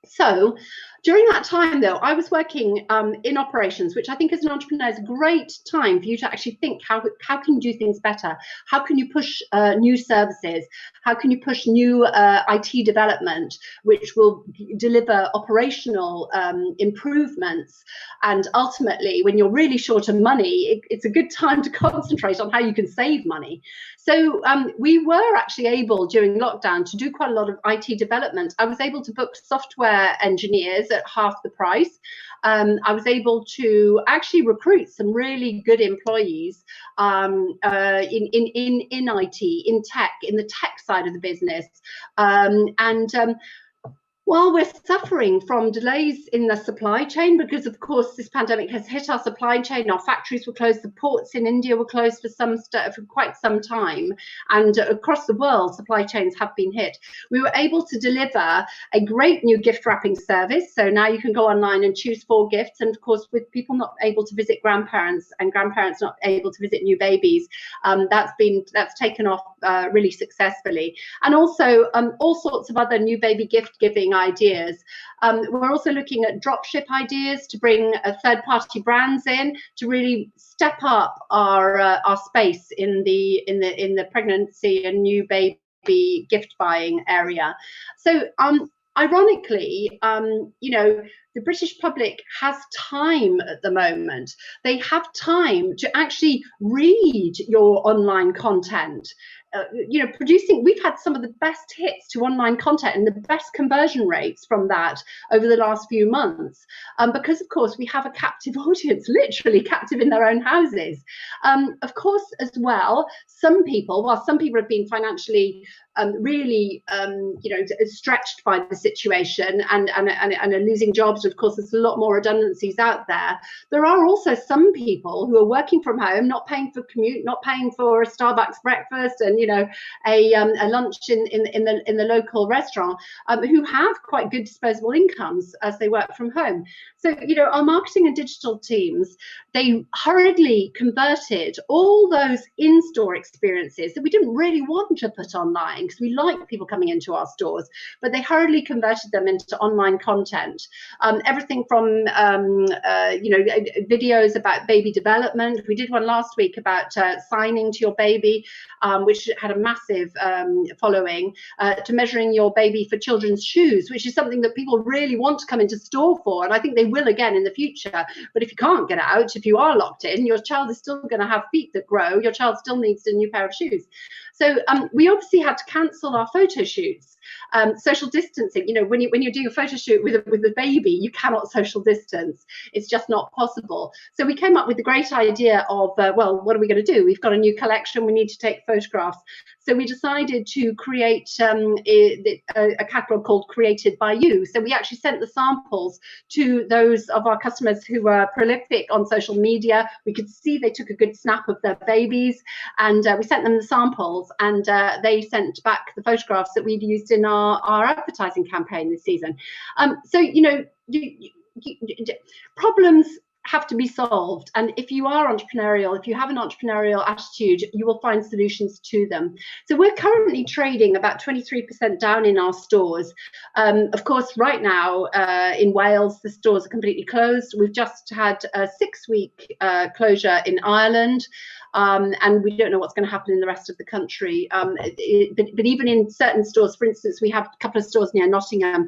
So during that time, though, I was working in operations, which I think as an entrepreneur is a great time for you to actually think, how can you do things better? How can you push new services? How can you push new IT development, which will deliver operational improvements? And ultimately, when you're really short of money, it's a good time to concentrate on how you can save money. So we were actually able during lockdown to do quite a lot of IT development. I was able to book software engineers at half the price. I was able to actually recruit some really good employees in IT, in tech, in the tech side of the business. While we're suffering from delays in the supply chain, because of course this pandemic has hit our supply chain, our factories were closed, the ports in India were closed for quite some time, and across the world supply chains have been hit. We were able to deliver a great new gift wrapping service. So now you can go online and choose 4 gifts, and of course with people not able to visit grandparents and grandparents not able to visit new babies, that's taken off really successfully. And also all sorts of other new baby gift giving ideas. We're also looking at dropship ideas to bring third-party brands in to really step up our space in the pregnancy and new baby gift buying area. So ironically, you know, the British public has time at the moment. They have time to actually read your online content. You know, we've had some of the best hits to online content and the best conversion rates from that over the last few months, because of course we have a captive audience, literally captive in their own houses. Of course, as well, some people have been financially really you know, stretched by the situation and are losing jobs. Of course, there's a lot more redundancies out there. There are also some people who are working from home, not paying for commute, not paying for a Starbucks breakfast and, you know, a lunch in the local restaurant, who have quite good disposable incomes as they work from home. So, you know, our marketing and digital teams, they hurriedly converted all those in-store experiences that we didn't really want to put online, because we like people coming into our stores, but they hurriedly converted them into online content. Everything from you know, videos about baby development. We did one last week about signing to your baby, which had a massive following, to measuring your baby for children's shoes, which is something that people really want to come into store for, and I think they will again in the future. But if you can't get out, if you are locked in, your child is still going to have feet that grow. Your child still needs a new pair of shoes. So we obviously had to cancel our photo shoots. Social distancing, you know, when you're doing a photo shoot with a baby, you cannot social distance. It's just not possible. So we came up with the great idea of, well, what are we going to do? We've got a new collection. We need to take photographs. So we decided to create a catalogue called Created by You. So we actually sent the samples to those of our customers who were prolific on social media. We could see they took a good snap of their babies, and we sent them the samples, and they sent back the photographs that we've used in our advertising campaign this season. So, you know, problems have to be solved, and if you are entrepreneurial, if you have an entrepreneurial attitude, you will find solutions to them. So we're currently trading about 23% down in our stores. Of course, right now in Wales, the stores are completely closed. We've just had a 6-week closure in Ireland. And we don't know what's going to happen in the rest of the country. But even in certain stores, for instance, we have a couple of stores near Nottingham,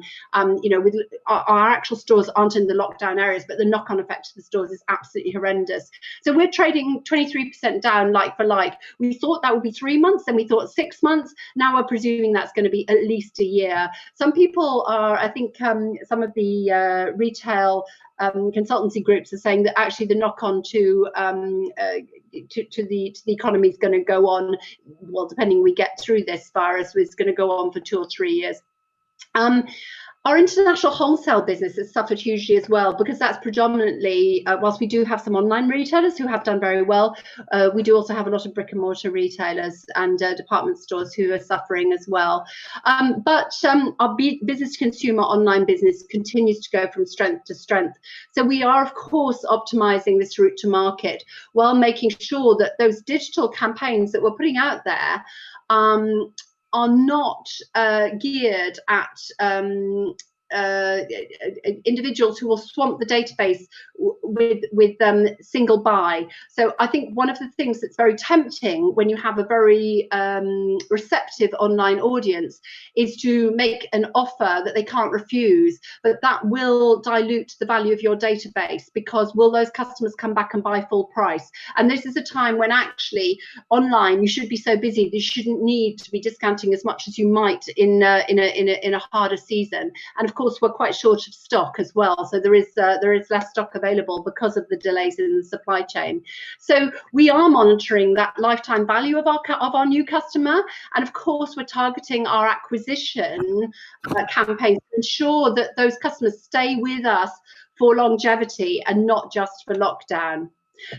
you know, with our actual stores aren't in the lockdown areas, but the knock-on effect to the stores is absolutely horrendous. So we're trading 23% down like for like. We thought that would be 3 months, then we thought 6 months. Now we're presuming that's going to be at least a year. Some people are, I think some of the retail consultancy groups are saying that actually the knock-on to the economy is going to go on, well, depending we get through this virus, is going to go on for 2 or 3 years. Our international wholesale business has suffered hugely as well, because that's predominantly, whilst we do have some online retailers who have done very well, we do also have a lot of brick and mortar retailers and department stores who are suffering as well. But our business to consumer online business continues to go from strength to strength. So we are, of course, optimizing this route to market while making sure that those digital campaigns that we're putting out there are not geared at individuals who will swamp the database with single buy. So I think one of the things that's very tempting when you have a very receptive online audience is to make an offer that they can't refuse, but that will dilute the value of your database, because will those customers come back and buy full price? And this is a time when actually online you should be so busy, you shouldn't need to be discounting as much as you might in a harder season. And of course we're quite short of stock as well, so there is less stock available because of the delays in the supply chain. So we are monitoring that lifetime value of our new customer, and of course we're targeting our acquisition campaigns to ensure that those customers stay with us for longevity and not just for lockdown.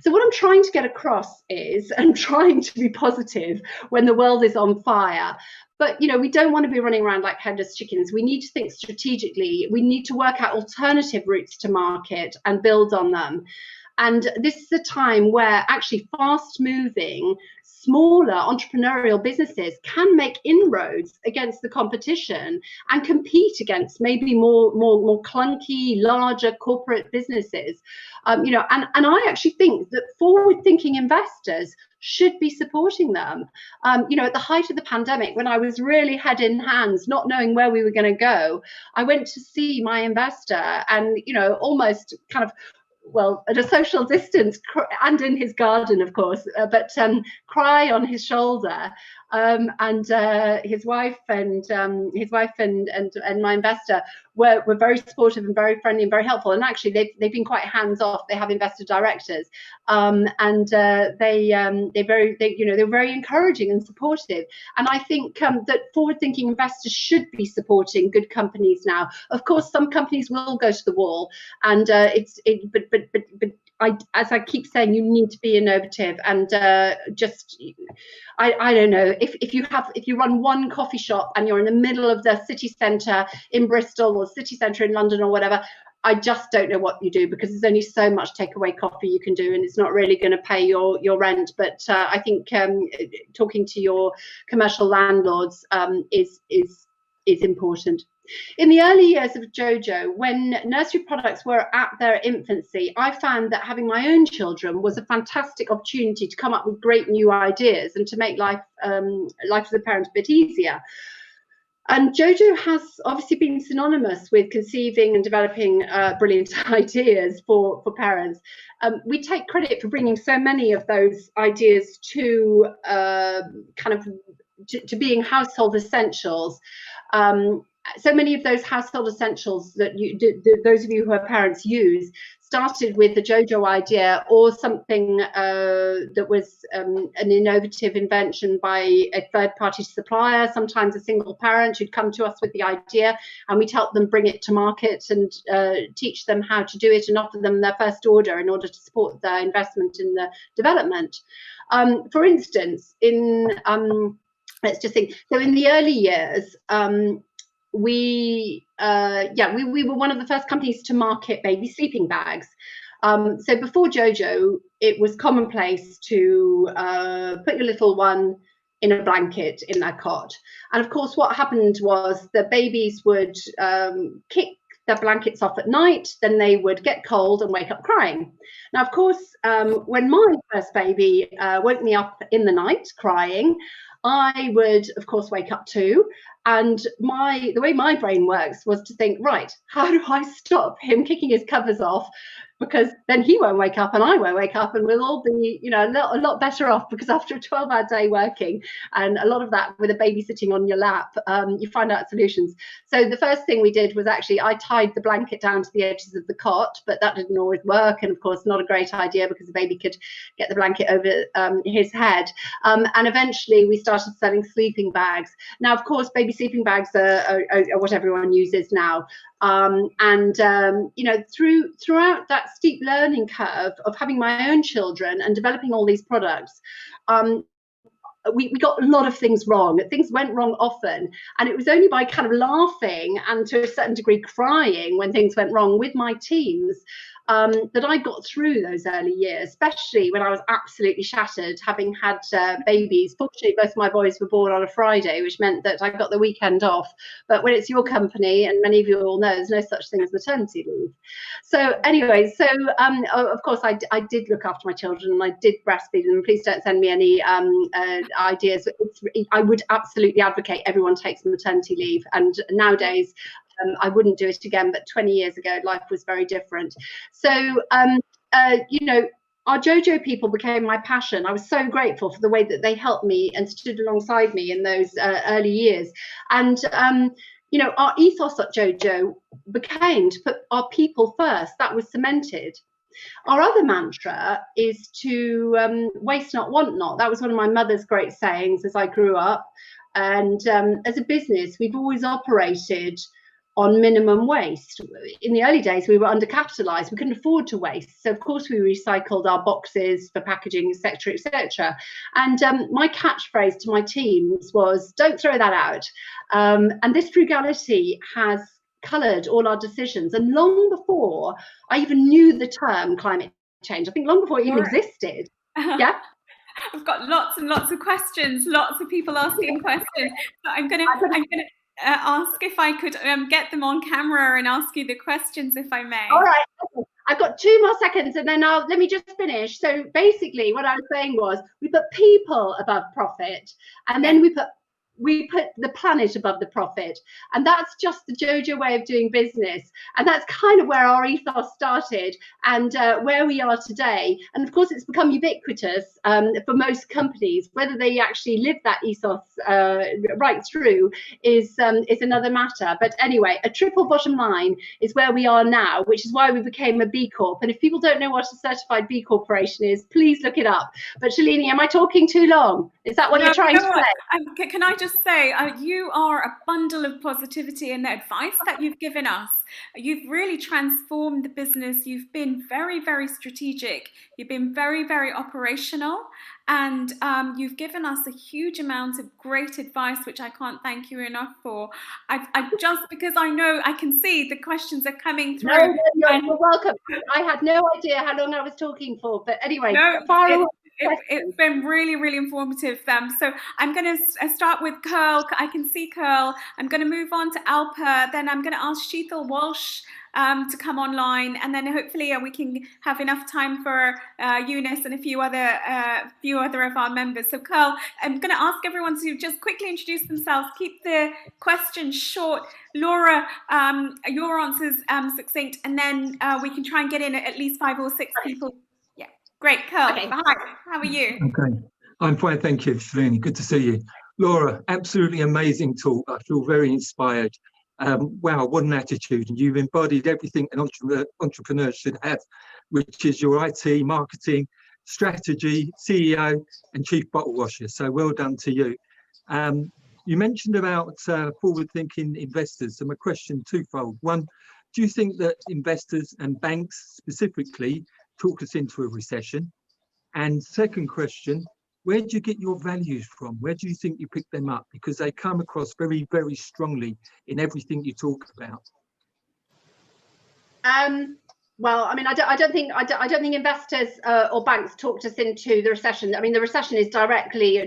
So what I'm trying to get across is, I'm trying to be positive when the world is on fire, but you know, we don't want to be running around like headless chickens. We need to think strategically. We need to work out alternative routes to market and build on them. And this is a time where actually fast moving, smaller entrepreneurial businesses can make inroads against the competition and compete against maybe more clunky, larger corporate businesses. You know, and I actually think that forward-thinking investors should be supporting them. You know, at the height of the pandemic, when I was really head in hands, not knowing where we were going to go, I went to see my investor and, you know, almost kind of, well, at a social distance and in his garden, of course, but cry on his shoulder. And his wife and my investor were very supportive and very friendly and very helpful. And actually, they've been quite hands off. They have investor directors, and they're very encouraging and supportive. And I think that forward-thinking investors should be supporting good companies now. Of course, some companies will go to the wall, and but as I keep saying, you need to be innovative and I don't know, if you run one coffee shop and you're in the middle of the city centre in Bristol or city centre in London or whatever, I just don't know what you do, because there's only so much takeaway coffee you can do, and it's not really going to pay your rent. But I think talking to your commercial landlords is important. In the early years of JoJo, when nursery products were at their infancy, I found that having my own children was a fantastic opportunity to come up with great new ideas and to make life as a parent a bit easier. And JoJo has obviously been synonymous with conceiving and developing brilliant ideas for parents. We take credit for bringing so many of those ideas to to being household essentials. So many of those household essentials that those of you who are parents use started with the JoJo idea, or something that was an innovative invention by a third-party supplier, sometimes a single parent who'd come to us with the idea, and we'd help them bring it to market and teach them how to do it and offer them their first order in order to support their investment in the development. For instance, let's just think. So in the early years, we were one of the first companies to market baby sleeping bags. So before JoJo, it was commonplace to put your little one in a blanket in their cot. And of course, what happened was the babies would kick their blankets off at night, then they would get cold and wake up crying. Now, of course, when my first baby woke me up in the night crying, I would, of course, wake up too. And the way my brain works was to think, right, how do I stop him kicking his covers off? Because then he won't wake up and I won't wake up, and we'll all be, you know, a lot better off, because after a 12-hour day working, and a lot of that with a baby sitting on your lap, you find out solutions. So the first thing we did was actually I tied the blanket down to the edges of the cot, but that didn't always work, and of course not a great idea, because the baby could get the blanket over his head. And eventually we started selling sleeping bags. Now, of course, baby sleeping bags are what everyone uses now. You know, throughout that steep learning curve of having my own children and developing all these products, we got a lot of things wrong. Things went wrong often, and it was only by kind of laughing and to a certain degree crying when things went wrong with my teams that I got through those early years, especially when I was absolutely shattered, having had babies. Fortunately, both my boys were born on a Friday, which meant that I got the weekend off. But when it's your company, and many of you all know, there's no such thing as maternity leave. So anyway, of course, I did look after my children, and I did breastfeed them. Please don't send me any ideas. I would absolutely advocate everyone takes maternity leave, and nowadays I wouldn't do it again, but 20 years ago life was very different. So you know, our JoJo people became my passion. I was so grateful for the way that they helped me and stood alongside me in those early years. And you know, our ethos at JoJo became to put our people first. That was cemented. Our other mantra is to waste not, want not. That was one of my mother's great sayings as I grew up. And as a business, we've always operated on minimum waste. In the early days, we were undercapitalized. We couldn't afford to waste. So of course we recycled our boxes for packaging, etc., etc. And my catchphrase to my teams was, don't throw that out. And this frugality has coloured all our decisions. And long before I even knew the term climate change, I think long before it even existed. Yeah. I've got lots and lots of questions, lots of people asking questions. So I'm gonna ask if I could get them on camera and ask you the questions, if I may. All right. I've got 2 more seconds, and then let me just finish. So basically what I was saying was, we put people above profit, and then we put the planet above the profit. And that's just the JoJo way of doing business. And that's kind of where our ethos started, and where we are today. And of course, it's become ubiquitous for most companies. Whether they actually live that ethos right through is another matter. But anyway, a triple bottom line is where we are now, which is why we became a B Corp. And if people don't know what a certified B Corporation is, please look it up. But Shalini, am I talking too long? Is that what you're trying to say? Can I just say, you are a bundle of positivity, and the advice that you've given us, you've really transformed the business. You've been very, very strategic. You've been very, very operational, and you've given us a huge amount of great advice, which I can't thank you enough for. I just, because I know, I can see the questions are coming through. No, you're welcome. I had no idea how long I was talking for, but anyway, far away. It's been really, really informative. So I'm going to start with Curl. I can see Curl. I'm going to move on to Alpa. Then I'm going to ask Sheetal Walsh to come online, and then hopefully we can have enough time for Eunice and a few other of our members. So Curl, I'm going to ask everyone to just quickly introduce themselves. Keep the questions short. Laura, your answers succinct, and then we can try and get in at least 5 or 6 people. Great, Curl. Okay. Hi, how are you? Okay, I'm fine, thank you, Shalini. Good to see you. Laura, absolutely amazing talk. I feel very inspired. Wow, what an attitude. And you've embodied everything an entrepreneur should have, which is your IT, marketing, strategy, CEO, and chief bottle washer. So well done to you. You mentioned about forward-thinking investors. So my question twofold. One, do you think that investors and banks specifically talk us into a recession? And second question, where do you get your values from? Where do you think you pick them up? Because they come across very, very strongly in everything you talk about. Well, I mean, I don't think investors or banks talked us into the recession. I mean, the recession is directly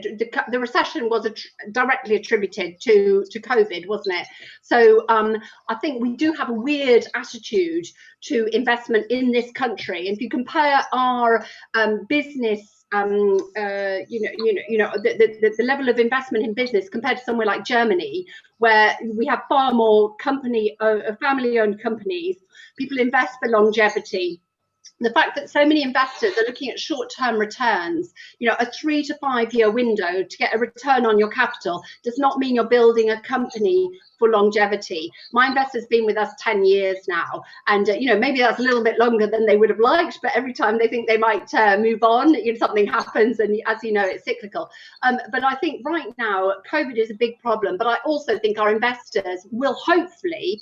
directly attributed to COVID, wasn't it? So I think we do have a weird attitude to investment in this country. And if you compare our business, the level of investment in business compared to somewhere like Germany, where we have far more family-owned companies, people invest for longevity. The fact that so many investors are looking at short-term returns, a 3 to 5 year window to get a return on your capital does not mean you're building a company for longevity. My investor's been with us 10 years now, and maybe that's a little bit longer than they would have liked, but every time they think they might move on, something happens, and as you know, it's cyclical. But I think right now COVID is a big problem, but I also think our investors will hopefully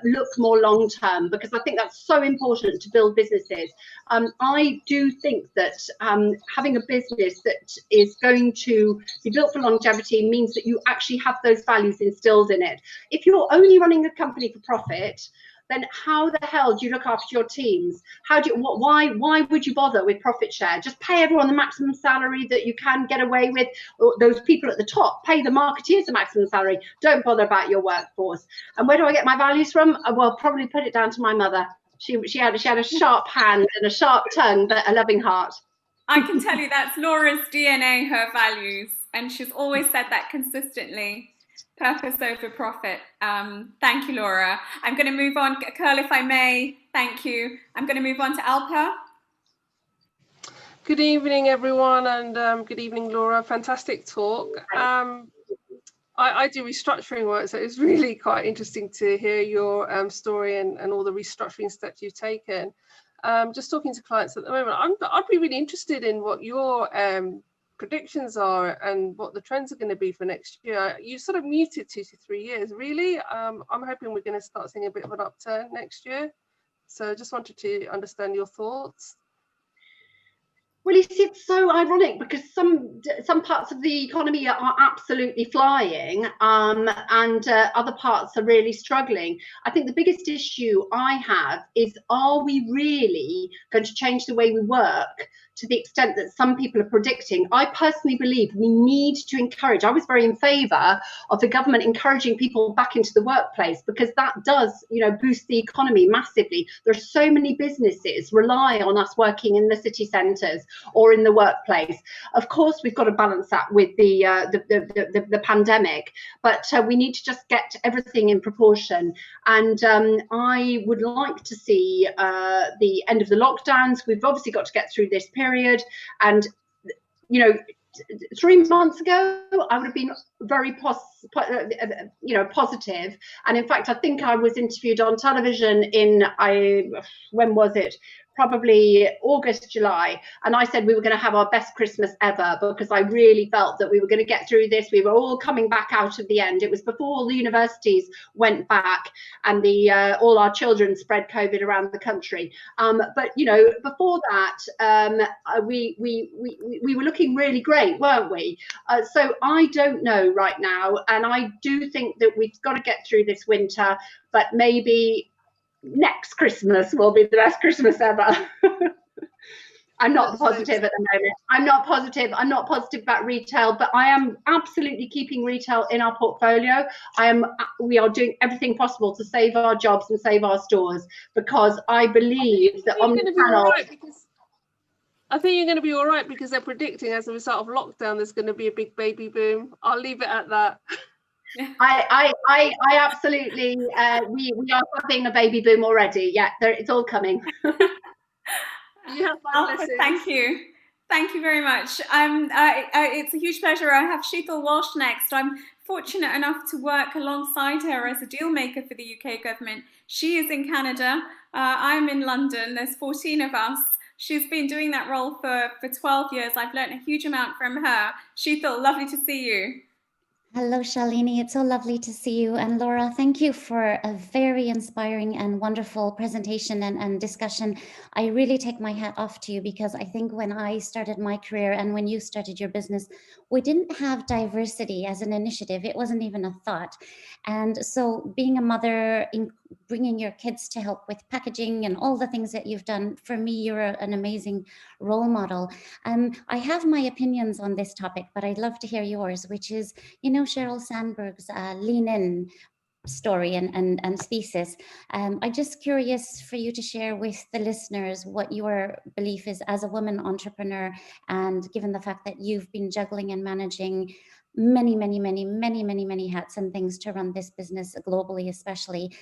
look more long term, because I think that's so important to build businesses. I do think that having a business that is going to be built for longevity means that you actually have those values instilled in it. If you're only running a company for profit, then how the hell do you look after your teams? How do you, why would you bother with profit share? Just pay everyone the maximum salary that you can get away with. Or those people at the top, pay the marketeers the maximum salary. Don't bother about your workforce. And where do I get my values from? Well, probably put it down to my mother. She had a sharp hand and a sharp tongue, but a loving heart. I can tell you that's Laura's DNA, her values, and she's always said that consistently. Purpose over profit. Thank you, Laura. I'm going to move on. Curl, if I may. Thank you. I'm going to move on to Alpa. Good evening, everyone, and good evening, Laura. Fantastic talk. I do restructuring work, so it's really quite interesting to hear your story and all the restructuring steps you've taken. Just talking to clients at the moment, I'd be really interested in what your predictions are and what the trends are going to be for next year. You sort of muted 2 to 3 years, really. I'm hoping we're going to start seeing a bit of an upturn next year. So just wanted to understand your thoughts. Well, you see, it's so ironic because some parts of the economy are absolutely flying, and other parts are really struggling. I think the biggest issue I have is, are we really going to change the way we work to the extent that some people are predicting? I personally believe we need to encourage. I was very in favour of the government encouraging people back into the workplace, because that does, you know, boost the economy massively. There are so many businesses rely on us working in the city centres or in the workplace. Of course, we've got to balance that with the pandemic, but we need to just get everything in proportion. And I would like to see the end of the lockdowns. We've obviously got to get through this period, and you know, 3 months ago I would have been very positive, and in fact I think I was interviewed on television in when was it, probably August, July, and I said we were going to have our best Christmas ever, because I really felt that we were going to get through this. We were all coming back out of the end. It was before all the universities went back and all our children spread COVID around the country. But you know, before that, we were looking really great, weren't we? So I don't know right now, and I do think that we've got to get through this winter, but maybe next Christmas will be the best Christmas ever. I'm not positive at the moment. I'm not positive about retail, but I am absolutely keeping retail in our portfolio. We are doing everything possible to save our jobs and save our stores, because I believe that omnichannel. I think you're going to be all right, because they're predicting as a result of lockdown there's going to be a big baby boom. I'll leave it at that. I absolutely, we are having a baby boom already. Yeah, it's all coming. Alpha, thank you. Thank you very much. It's a huge pleasure. I have Sheetal Walsh next. I'm fortunate enough to work alongside her as a deal maker for the UK government. She is in Canada. I'm in London. There's 14 of us. She's been doing that role for 12 years. I've learned a huge amount from her. Sheetal, lovely to see you. Hello, Shalini. It's so lovely to see you. And Laura, thank you for a very inspiring and wonderful presentation and discussion. I really take my hat off to you, because I think when I started my career and when you started your business, we didn't have diversity as an initiative. It wasn't even a thought. And so being a mother, bringing your kids to help with packaging and all the things that you've done, for me, you're an amazing role model. I have my opinions on this topic, but I'd love to hear yours, which is, you know, Sheryl Sandberg's Lean In story and thesis. I'm just curious for you to share with the listeners what your belief is as a woman entrepreneur, and given the fact that you've been juggling and managing many hats and things to run this business globally, especially.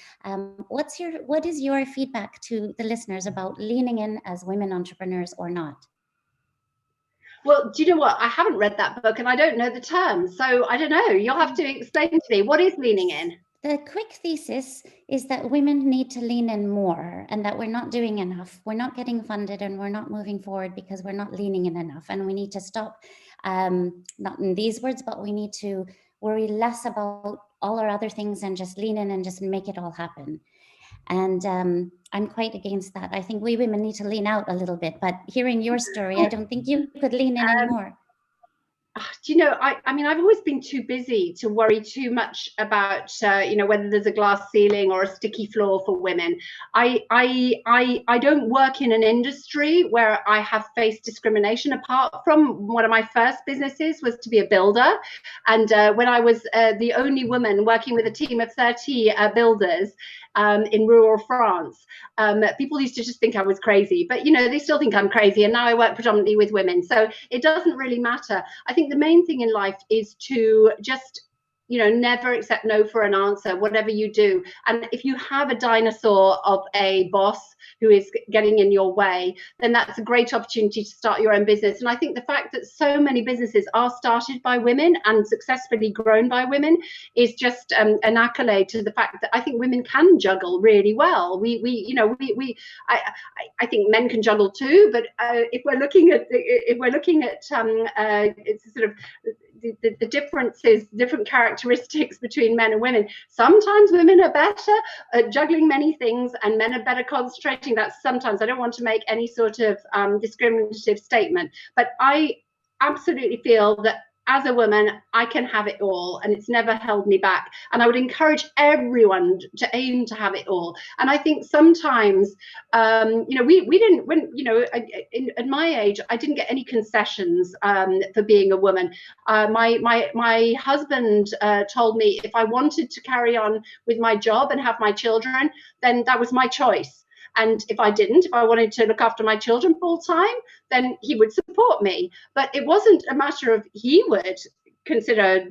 What is your feedback to the listeners about leaning in as women entrepreneurs or not? Well, do you know what? I haven't read that book and I don't know the term. So I don't know. You'll have to explain to me. What is leaning in? The quick thesis is that women need to lean in more, and that we're not doing enough. We're not getting funded and we're not moving forward because we're not leaning in enough. And we need to stop, not in these words, but we need to worry less about all our other things and just lean in and just make it all happen. And I'm quite against that. I think we women need to lean out a little bit, but hearing your story, I don't think you could lean in anymore. do you know, I mean, I've always been too busy to worry too much about, you know, whether there's a glass ceiling or a sticky floor for women. I don't work in an industry where I have faced discrimination, apart from one of my first businesses was to be a builder. And when I was the only woman working with a team of 30 builders in rural France, people used to just think I was crazy, but you know, they still think I'm crazy. And now I work predominantly with women, so it doesn't really matter. I think the main thing in life is to just, you know, never accept no for an answer, whatever you do. And if you have a dinosaur of a boss who is getting in your way, then that's a great opportunity to start your own business. And I think the fact that so many businesses are started by women and successfully grown by women is just an accolade to the fact that I think women can juggle really well. I think men can juggle too, but if we're looking at it's sort of the differences, different characteristics between men and women. Sometimes women are better at juggling many things and men are better concentrating. That's sometimes, I don't want to make any sort of discriminative statement, but I absolutely feel that as a woman, I can have it all, and it's never held me back. And I would encourage everyone to aim to have it all. And I think sometimes, you know, we didn't, when, you know, at my age, I didn't get any concessions for being a woman. My husband told me if I wanted to carry on with my job and have my children, then that was my choice. And if I didn't, if I wanted to look after my children full time, then he would support me. But it wasn't a matter of he would consider,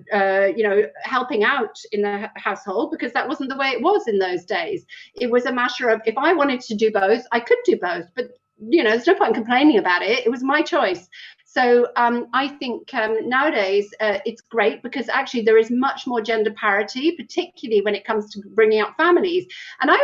you know, helping out in the household, because that wasn't the way it was in those days. It was a matter of if I wanted to do both, I could do both. But, you know, there's no point in complaining about it. It was my choice. So I think nowadays it's great because actually there is much more gender parity, particularly when it comes to bringing up families. And I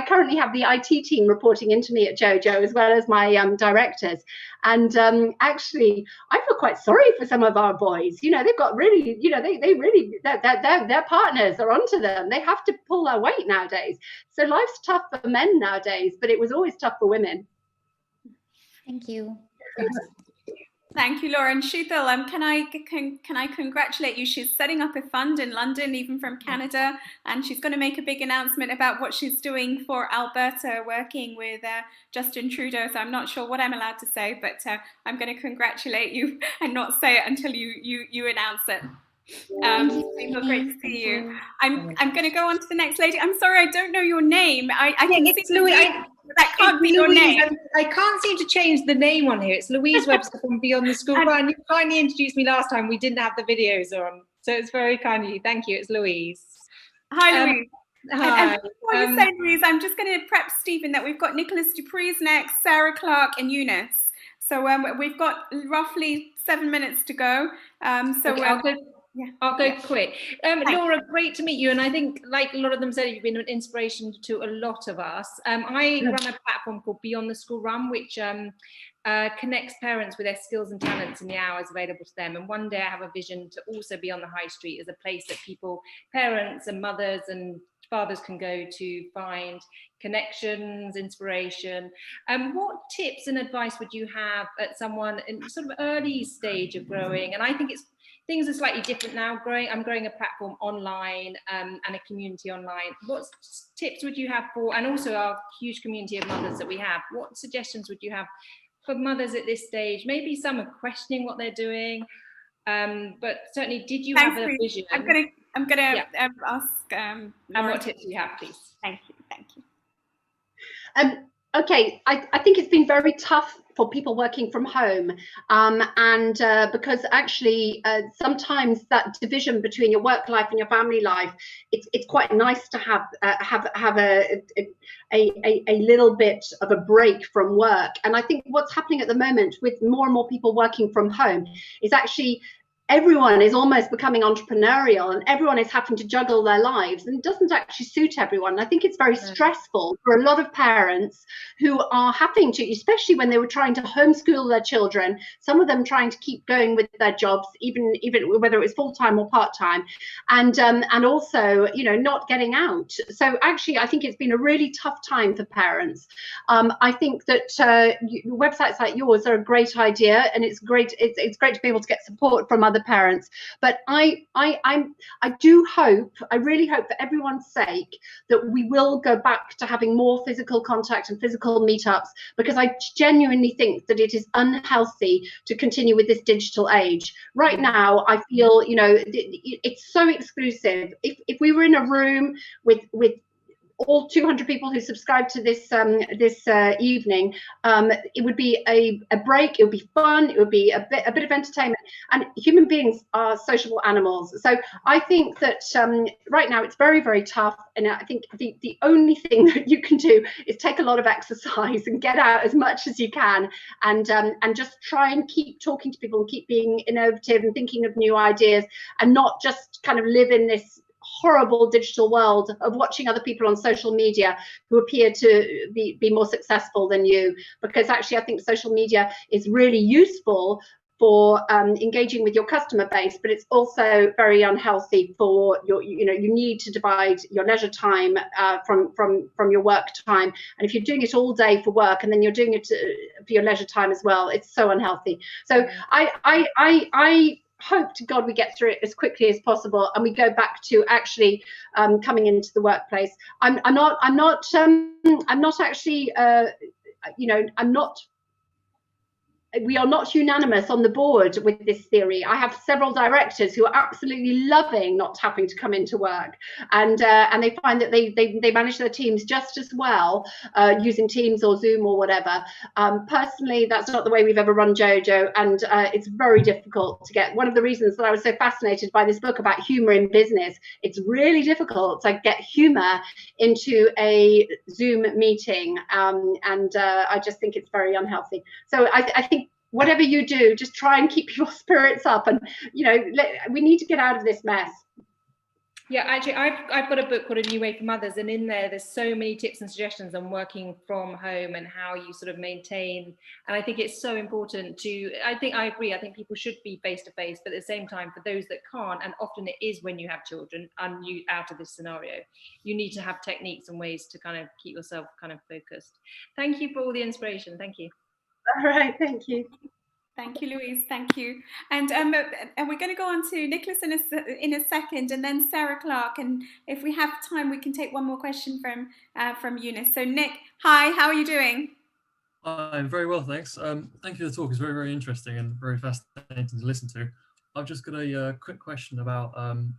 currently have the IT team reporting into me at JoJo, as well as my directors. And actually, I feel quite sorry for some of our boys. You know, they've got really, you know, they really, their partners are onto them. They have to pull their weight nowadays. So life's tough for men nowadays, but it was always tough for women. Thank you. Thank you, Laura. And Sheetal, can I congratulate you? She's setting up a fund in London, even from Canada, and she's going to make a big announcement about what she's doing for Alberta, working with Justin Trudeau. So I'm not sure what I'm allowed to say, but I'm going to congratulate you and not say it until you announce it. Great to see you. I'm going to go on to the next lady. I'm sorry, I don't know your name. I can see Louise. That can't be your name. I can't seem to change the name on here. It's Louise Webster from Beyond the School Run. You kindly introduced me last time. We didn't have the videos on, so it's very kind of you. Thank you. It's Louise. Hi, Louise. Hi. And before you say Louise, I'm just going to prep Stephen that we've got Nicholas Dupree's next, Sarah Clark, and Eunice. So we've got roughly 7 minutes to go. I'll go quick. Laura, great to meet you. And I think, like a lot of them said, you've been an inspiration to a lot of us. I run a platform called Beyond the School Run, which connects parents with their skills and talents in the hours available to them. And one day I have a vision to also be on the high street as a place that people, parents and mothers and fathers can go to find connections, inspiration. What tips and advice would you have at someone in sort of early stage of growing? And I think things are slightly different now. I'm growing a platform online and a community online. What tips would you have for, and also our huge community of mothers that we have, what suggestions would you have for mothers at this stage? Maybe some are questioning what they're doing, but certainly, did you have a vision? I'm gonna ask. And what tips do you have, please? Thank you. Okay, I think it's been very tough for people working from home, and because actually sometimes that division between your work life and your family life, it's quite nice to have a little bit of a break from work. And I think what's happening at the moment with more and more people working from home is actually everyone is almost becoming entrepreneurial and everyone is having to juggle their lives, and it doesn't actually suit everyone. I think it's very stressful for a lot of parents who are having to, especially when they were trying to homeschool their children, some of them trying to keep going with their jobs, even whether it was full-time or part-time, and also, you know, not getting out. So actually, I think it's been a really tough time for parents. I think that websites like yours are a great idea, and it's great. It's great to be able to get support from other parents. But I do hope, I really hope for everyone's sake, that we will go back to having more physical contact and physical meetups, because I genuinely think that it is unhealthy to continue with this digital age. Right now, I feel, you know, it's so exclusive. If we were in a room with all 200 people who subscribe to this evening, it would be a break. It would be fun. It would be a bit of entertainment. And human beings are sociable animals. So I think that right now it's very, very tough. And I think the only thing that you can do is take a lot of exercise and get out as much as you can, and just try and keep talking to people and keep being innovative and thinking of new ideas, and not just kind of live in this horrible digital world of watching other people on social media who appear to be more successful than you. Because actually, I think social media is really useful for engaging with your customer base, but it's also very unhealthy for your, you know, you need to divide your leisure time from your work time. And if you're doing it all day for work and then you're doing it for your leisure time as well, it's so unhealthy. So I hope to God we get through it as quickly as possible, and we go back to actually coming into the workplace. I'm not actually, you know, we are not unanimous on the board with this theory. I have several directors who are absolutely loving not having to come into work, and they find that they manage their teams just as well using Teams or Zoom or whatever. Personally, that's not the way we've ever run JoJo, and it's very difficult to get. One of the reasons that I was so fascinated by this book about humour in business, it's really difficult to get humour into a Zoom meeting, and I just think it's very unhealthy. So I think whatever you do, just try and keep your spirits up, and you know, we need to get out of this mess. Yeah, actually, I've got a book called A New Way for Mothers, and in there's so many tips and suggestions on working from home and how you sort of maintain. And I think it's so important to, I agree, I think people should be face to face, but at the same time, for those that can't, and often it is when you have children and you out of this scenario, you need to have techniques and ways to kind of keep yourself kind of focused. Thank you for all the inspiration. Thank you. All right, thank you. Thank you, Louise. Thank you. And we're going to go on to Nicholas in a second, and then Sarah Clark. And if we have time, we can take one more question from Eunice. So Nick, hi, how are you doing? I'm very well, thanks. Thank you for the talk. It's very, very interesting and very fascinating to listen to. I've just got a quick question about,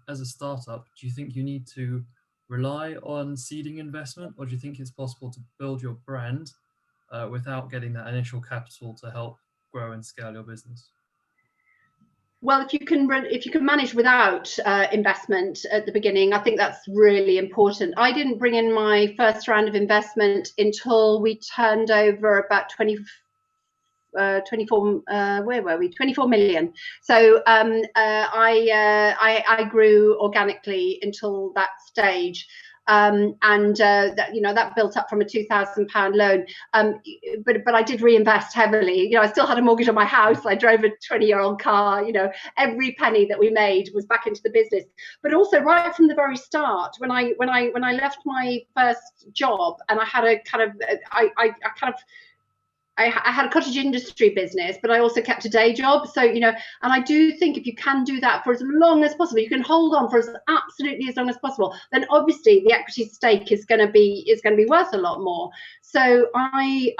as a startup, do you think you need to rely on seeding investment, or do you think it's possible to build your brand without getting that initial capital to help grow and scale your business? Well, if you can manage without investment at the beginning, I think that's really important. I didn't bring in my first round of investment until we turned over about 24 million. So I grew organically until that stage. That built up from a £2,000 loan, but I did reinvest heavily. I still had a mortgage on my house. I drove a 20-year-old car. Every penny that we made was back into the business. But also right from the very start, when I left my first job, and I had a I had a cottage industry business, but I also kept a day job. So, and I do think if you can do that for as long as possible, you can hold on for absolutely as long as possible, then obviously the equity stake is going to be worth a lot more. So I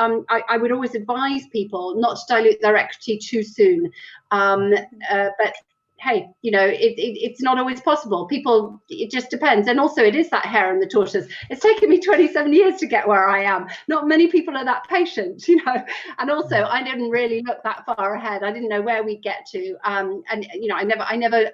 would always advise people not to dilute their equity too soon. But hey, it's not always possible. It just depends. And also it is that hare and the tortoise. It's taken me 27 years to get where I am. Not many people are that patient, and also I didn't really look that far ahead. I didn't know where we'd get to. I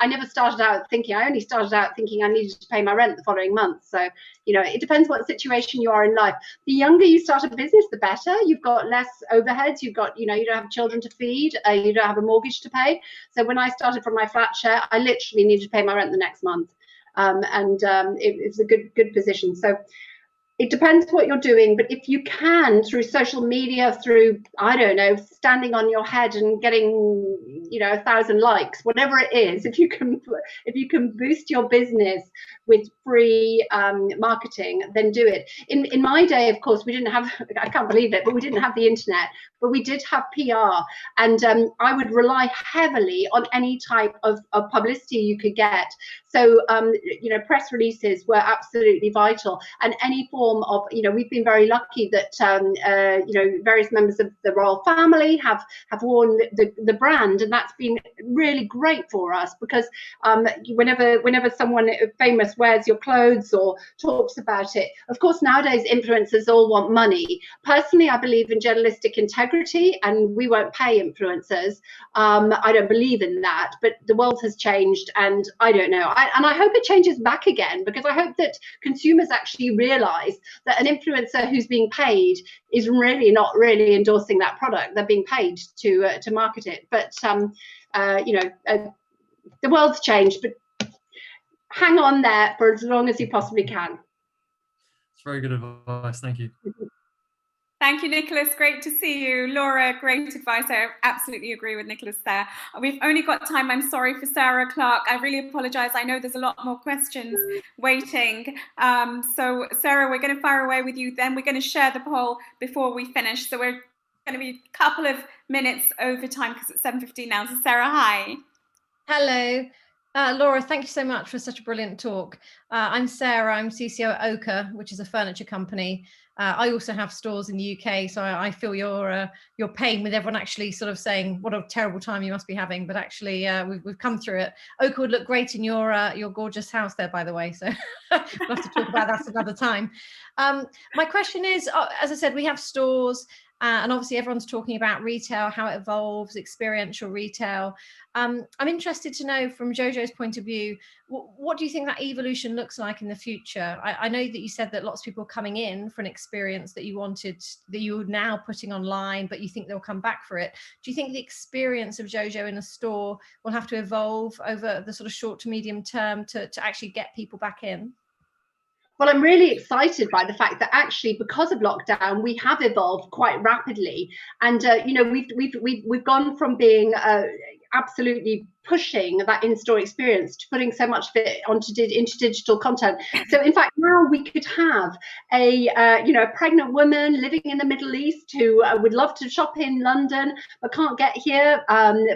never started out thinking, I only started out thinking I needed to pay my rent the following month. So, it depends what situation you are in life. The younger you start a business, the better. You've got less overheads. You've got, you don't have children to feed. You don't have a mortgage to pay. So when I started from my flat share. I literally needed to pay my rent the next month, it's a good position. So it depends what you're doing, but if you can, through social media, through, I don't know, standing on your head and getting, 1,000 likes, whatever it is, if you can boost your business with free marketing, then do it. In my day, of course, we didn't have, I can't believe it, but we didn't have the internet, but we did have PR, and I would rely heavily on any type of publicity you could get. So, press releases were absolutely vital, and any form of, we've been very lucky that, various members of the royal family have worn the brand, and that's been really great for us, because whenever someone famous wears your clothes or talks about it, of course, nowadays influencers all want money. Personally, I believe in journalistic integrity, and we won't pay influencers. I don't believe in that, but the world has changed, and I don't know. And I hope it changes back again, because I hope that consumers actually realize that an influencer who's being paid is really not really endorsing that product. They're being paid to market it. But the world's changed, but hang on there for as long as you possibly can. It's very good advice. Thank you. Thank you, Nicholas. Great to see you. Laura, great advice. I absolutely agree with Nicholas there. We've only got time. I'm sorry for Sarah Clark. I really apologize. I know there's a lot more questions waiting. So Sarah, we're going to fire away with you. Then we're going to share the poll before we finish. So we're going to be a couple of minutes over time because it's 7:15 now. So Sarah, hi. Hello. Laura, thank you so much for such a brilliant talk. I'm Sarah. I'm CCO at Oka, which is a furniture company. I also have stores in the UK, so I feel your pain with everyone actually sort of saying what a terrible time you must be having. But actually, we've come through it. Oka would look great in your gorgeous house there, by the way. So we'll have to talk about that another time. My question is, as I said, we have stores. And obviously everyone's talking about retail, how it evolves, experiential retail. I'm interested to know from JoJo's point of view, what do you think that evolution looks like in the future? I know that you said that lots of people are coming in for an experience that you wanted, that you're now putting online, but you think they'll come back for it. Do you think the experience of JoJo in a store will have to evolve over the sort of short to medium term to actually get people back in? Well, I'm really excited by the fact that actually, because of lockdown, we have evolved quite rapidly, and we've gone from being absolutely pushing that in-store experience to putting so much of it into digital content. So in fact, now we could have a pregnant woman living in the Middle East who would love to shop in London but can't get here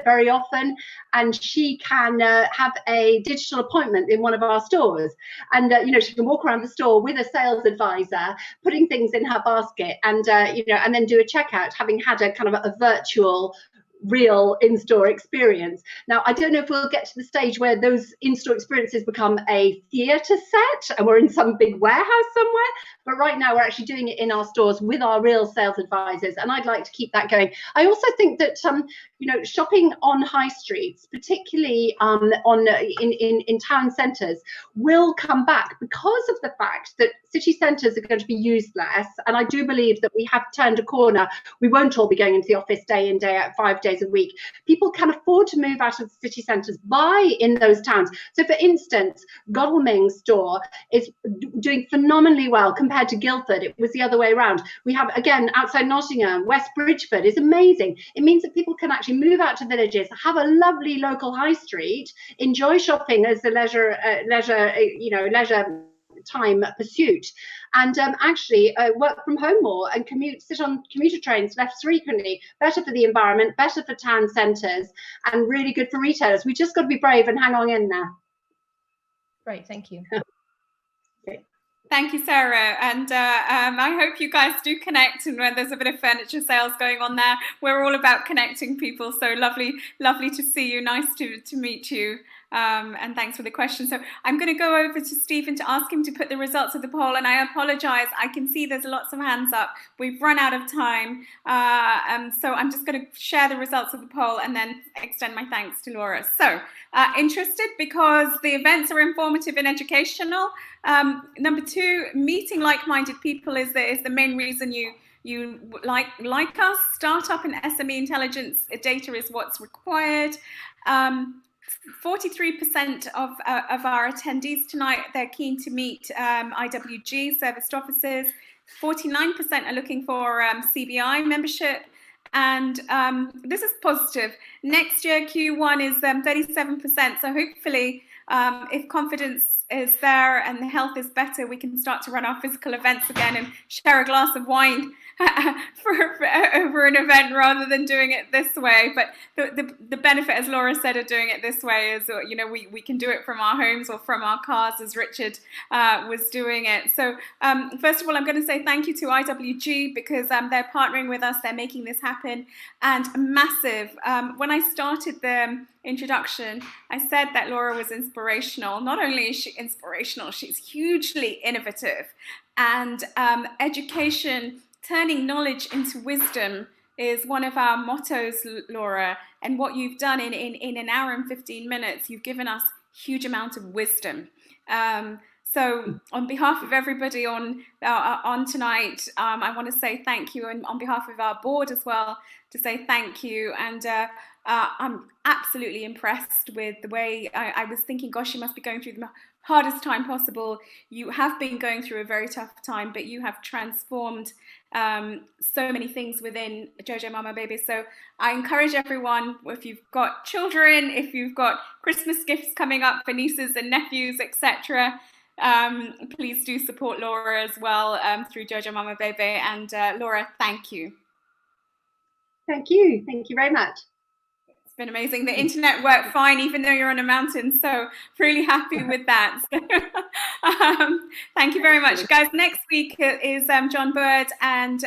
very often, and she can have a digital appointment in one of our stores, and she can walk around the store with a sales advisor, putting things in her basket, and and then do a checkout, having had a kind of a virtual real in-store experience. Now, I don't know if we'll get to the stage where those in-store experiences become a theatre set and we're in some big warehouse somewhere, but right now we're actually doing it in our stores with our real sales advisors, and I'd like to keep that going. I also think that shopping on high streets, particularly in town centres, will come back because of the fact that city centres are going to be used less, and I do believe that we have turned a corner. We won't all be going into the office day in, day out, 5 days a week. People can afford to move out of the city centres, buy in those towns. So for instance, Godalming's store is doing phenomenally well compared to Guildford. It was the other way around. We have, again, outside Nottingham, West Bridgeford is amazing. It means that people can actually move out to villages, have a lovely local high street, enjoy shopping as a leisure time pursuit, and actually work from home more and sit on commuter trains less frequently. Better for the environment, better for town centres, and really good for retailers. We just got to be brave and hang on in there. Great, thank you. Thank you, Sarah, and I hope you guys do connect, and when there's a bit of furniture sales going on there, we're all about connecting people. So lovely to see you, nice to meet you, and thanks for the question. So I'm going to go over to Stephen to ask him to put the results of the poll, and I apologize, I can see there's lots of hands up. We've run out of time, so I'm just going to share the results of the poll and then extend my thanks to Laura. So interested because the events are informative and educational. Number 2, meeting like-minded people is the main reason you like us. Startup and SME intelligence data is what's required. 43% of our attendees tonight, they're keen to meet IWG serviced officers. 49% are looking for CBI membership. And this is positive. Next year, Q1 is 37%. So hopefully, if confidence is there and the health is better, we can start to run our physical events again and share a glass of wine over an event rather than doing it this way. But the benefit, as Laura said, of doing it this way is, you know, we can do it from our homes or from our cars, as Richard was doing it. So first of all, I'm going to say thank you to IWG because they're partnering with us, they're making this happen, and massive. When I started the introduction, I said that Laura was inspirational. Not only is she inspirational, she's hugely innovative, and education, turning knowledge into wisdom, is one of our mottos, Laura. And what you've done in an hour and 15 minutes, you've given us huge amount of wisdom. So on behalf of everybody on tonight, I want to say thank you, and on behalf of our board as well, to say thank you. And I'm absolutely impressed with the way I was thinking, gosh, you must be going through the hardest time possible. You have been going through a very tough time, but you have transformed so many things within JoJo Maman Bébé. So I encourage everyone, if you've got children, if you've got Christmas gifts coming up for nieces and nephews, etc., please do support Laura as well through JoJo Maman Bébé. And Laura, thank you. Thank you. Thank you very much. It's been amazing. The internet worked fine, even though you're on a mountain. So really happy with that. Thank you very much, guys. Next week is John Bird, and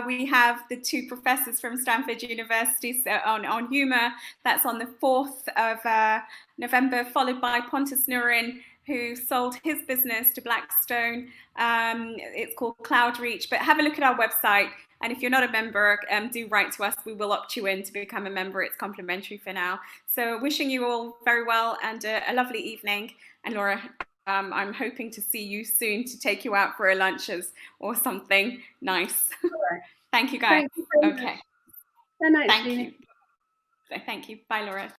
we have the two professors from Stanford University on humour. That's on the 4th of November, followed by Pontus Nurin, who sold his business to Blackstone. It's called Cloud Reach, but have a look at our website. And if you're not a member, do write to us. We will opt you in to become a member. It's complimentary for now. So wishing you all very well and a lovely evening. And Laura, I'm hoping to see you soon to take you out for a lunch or something nice. Right. Thank you, guys. Thank you very okay. much. Thank you. Thank you. Bye, Laura.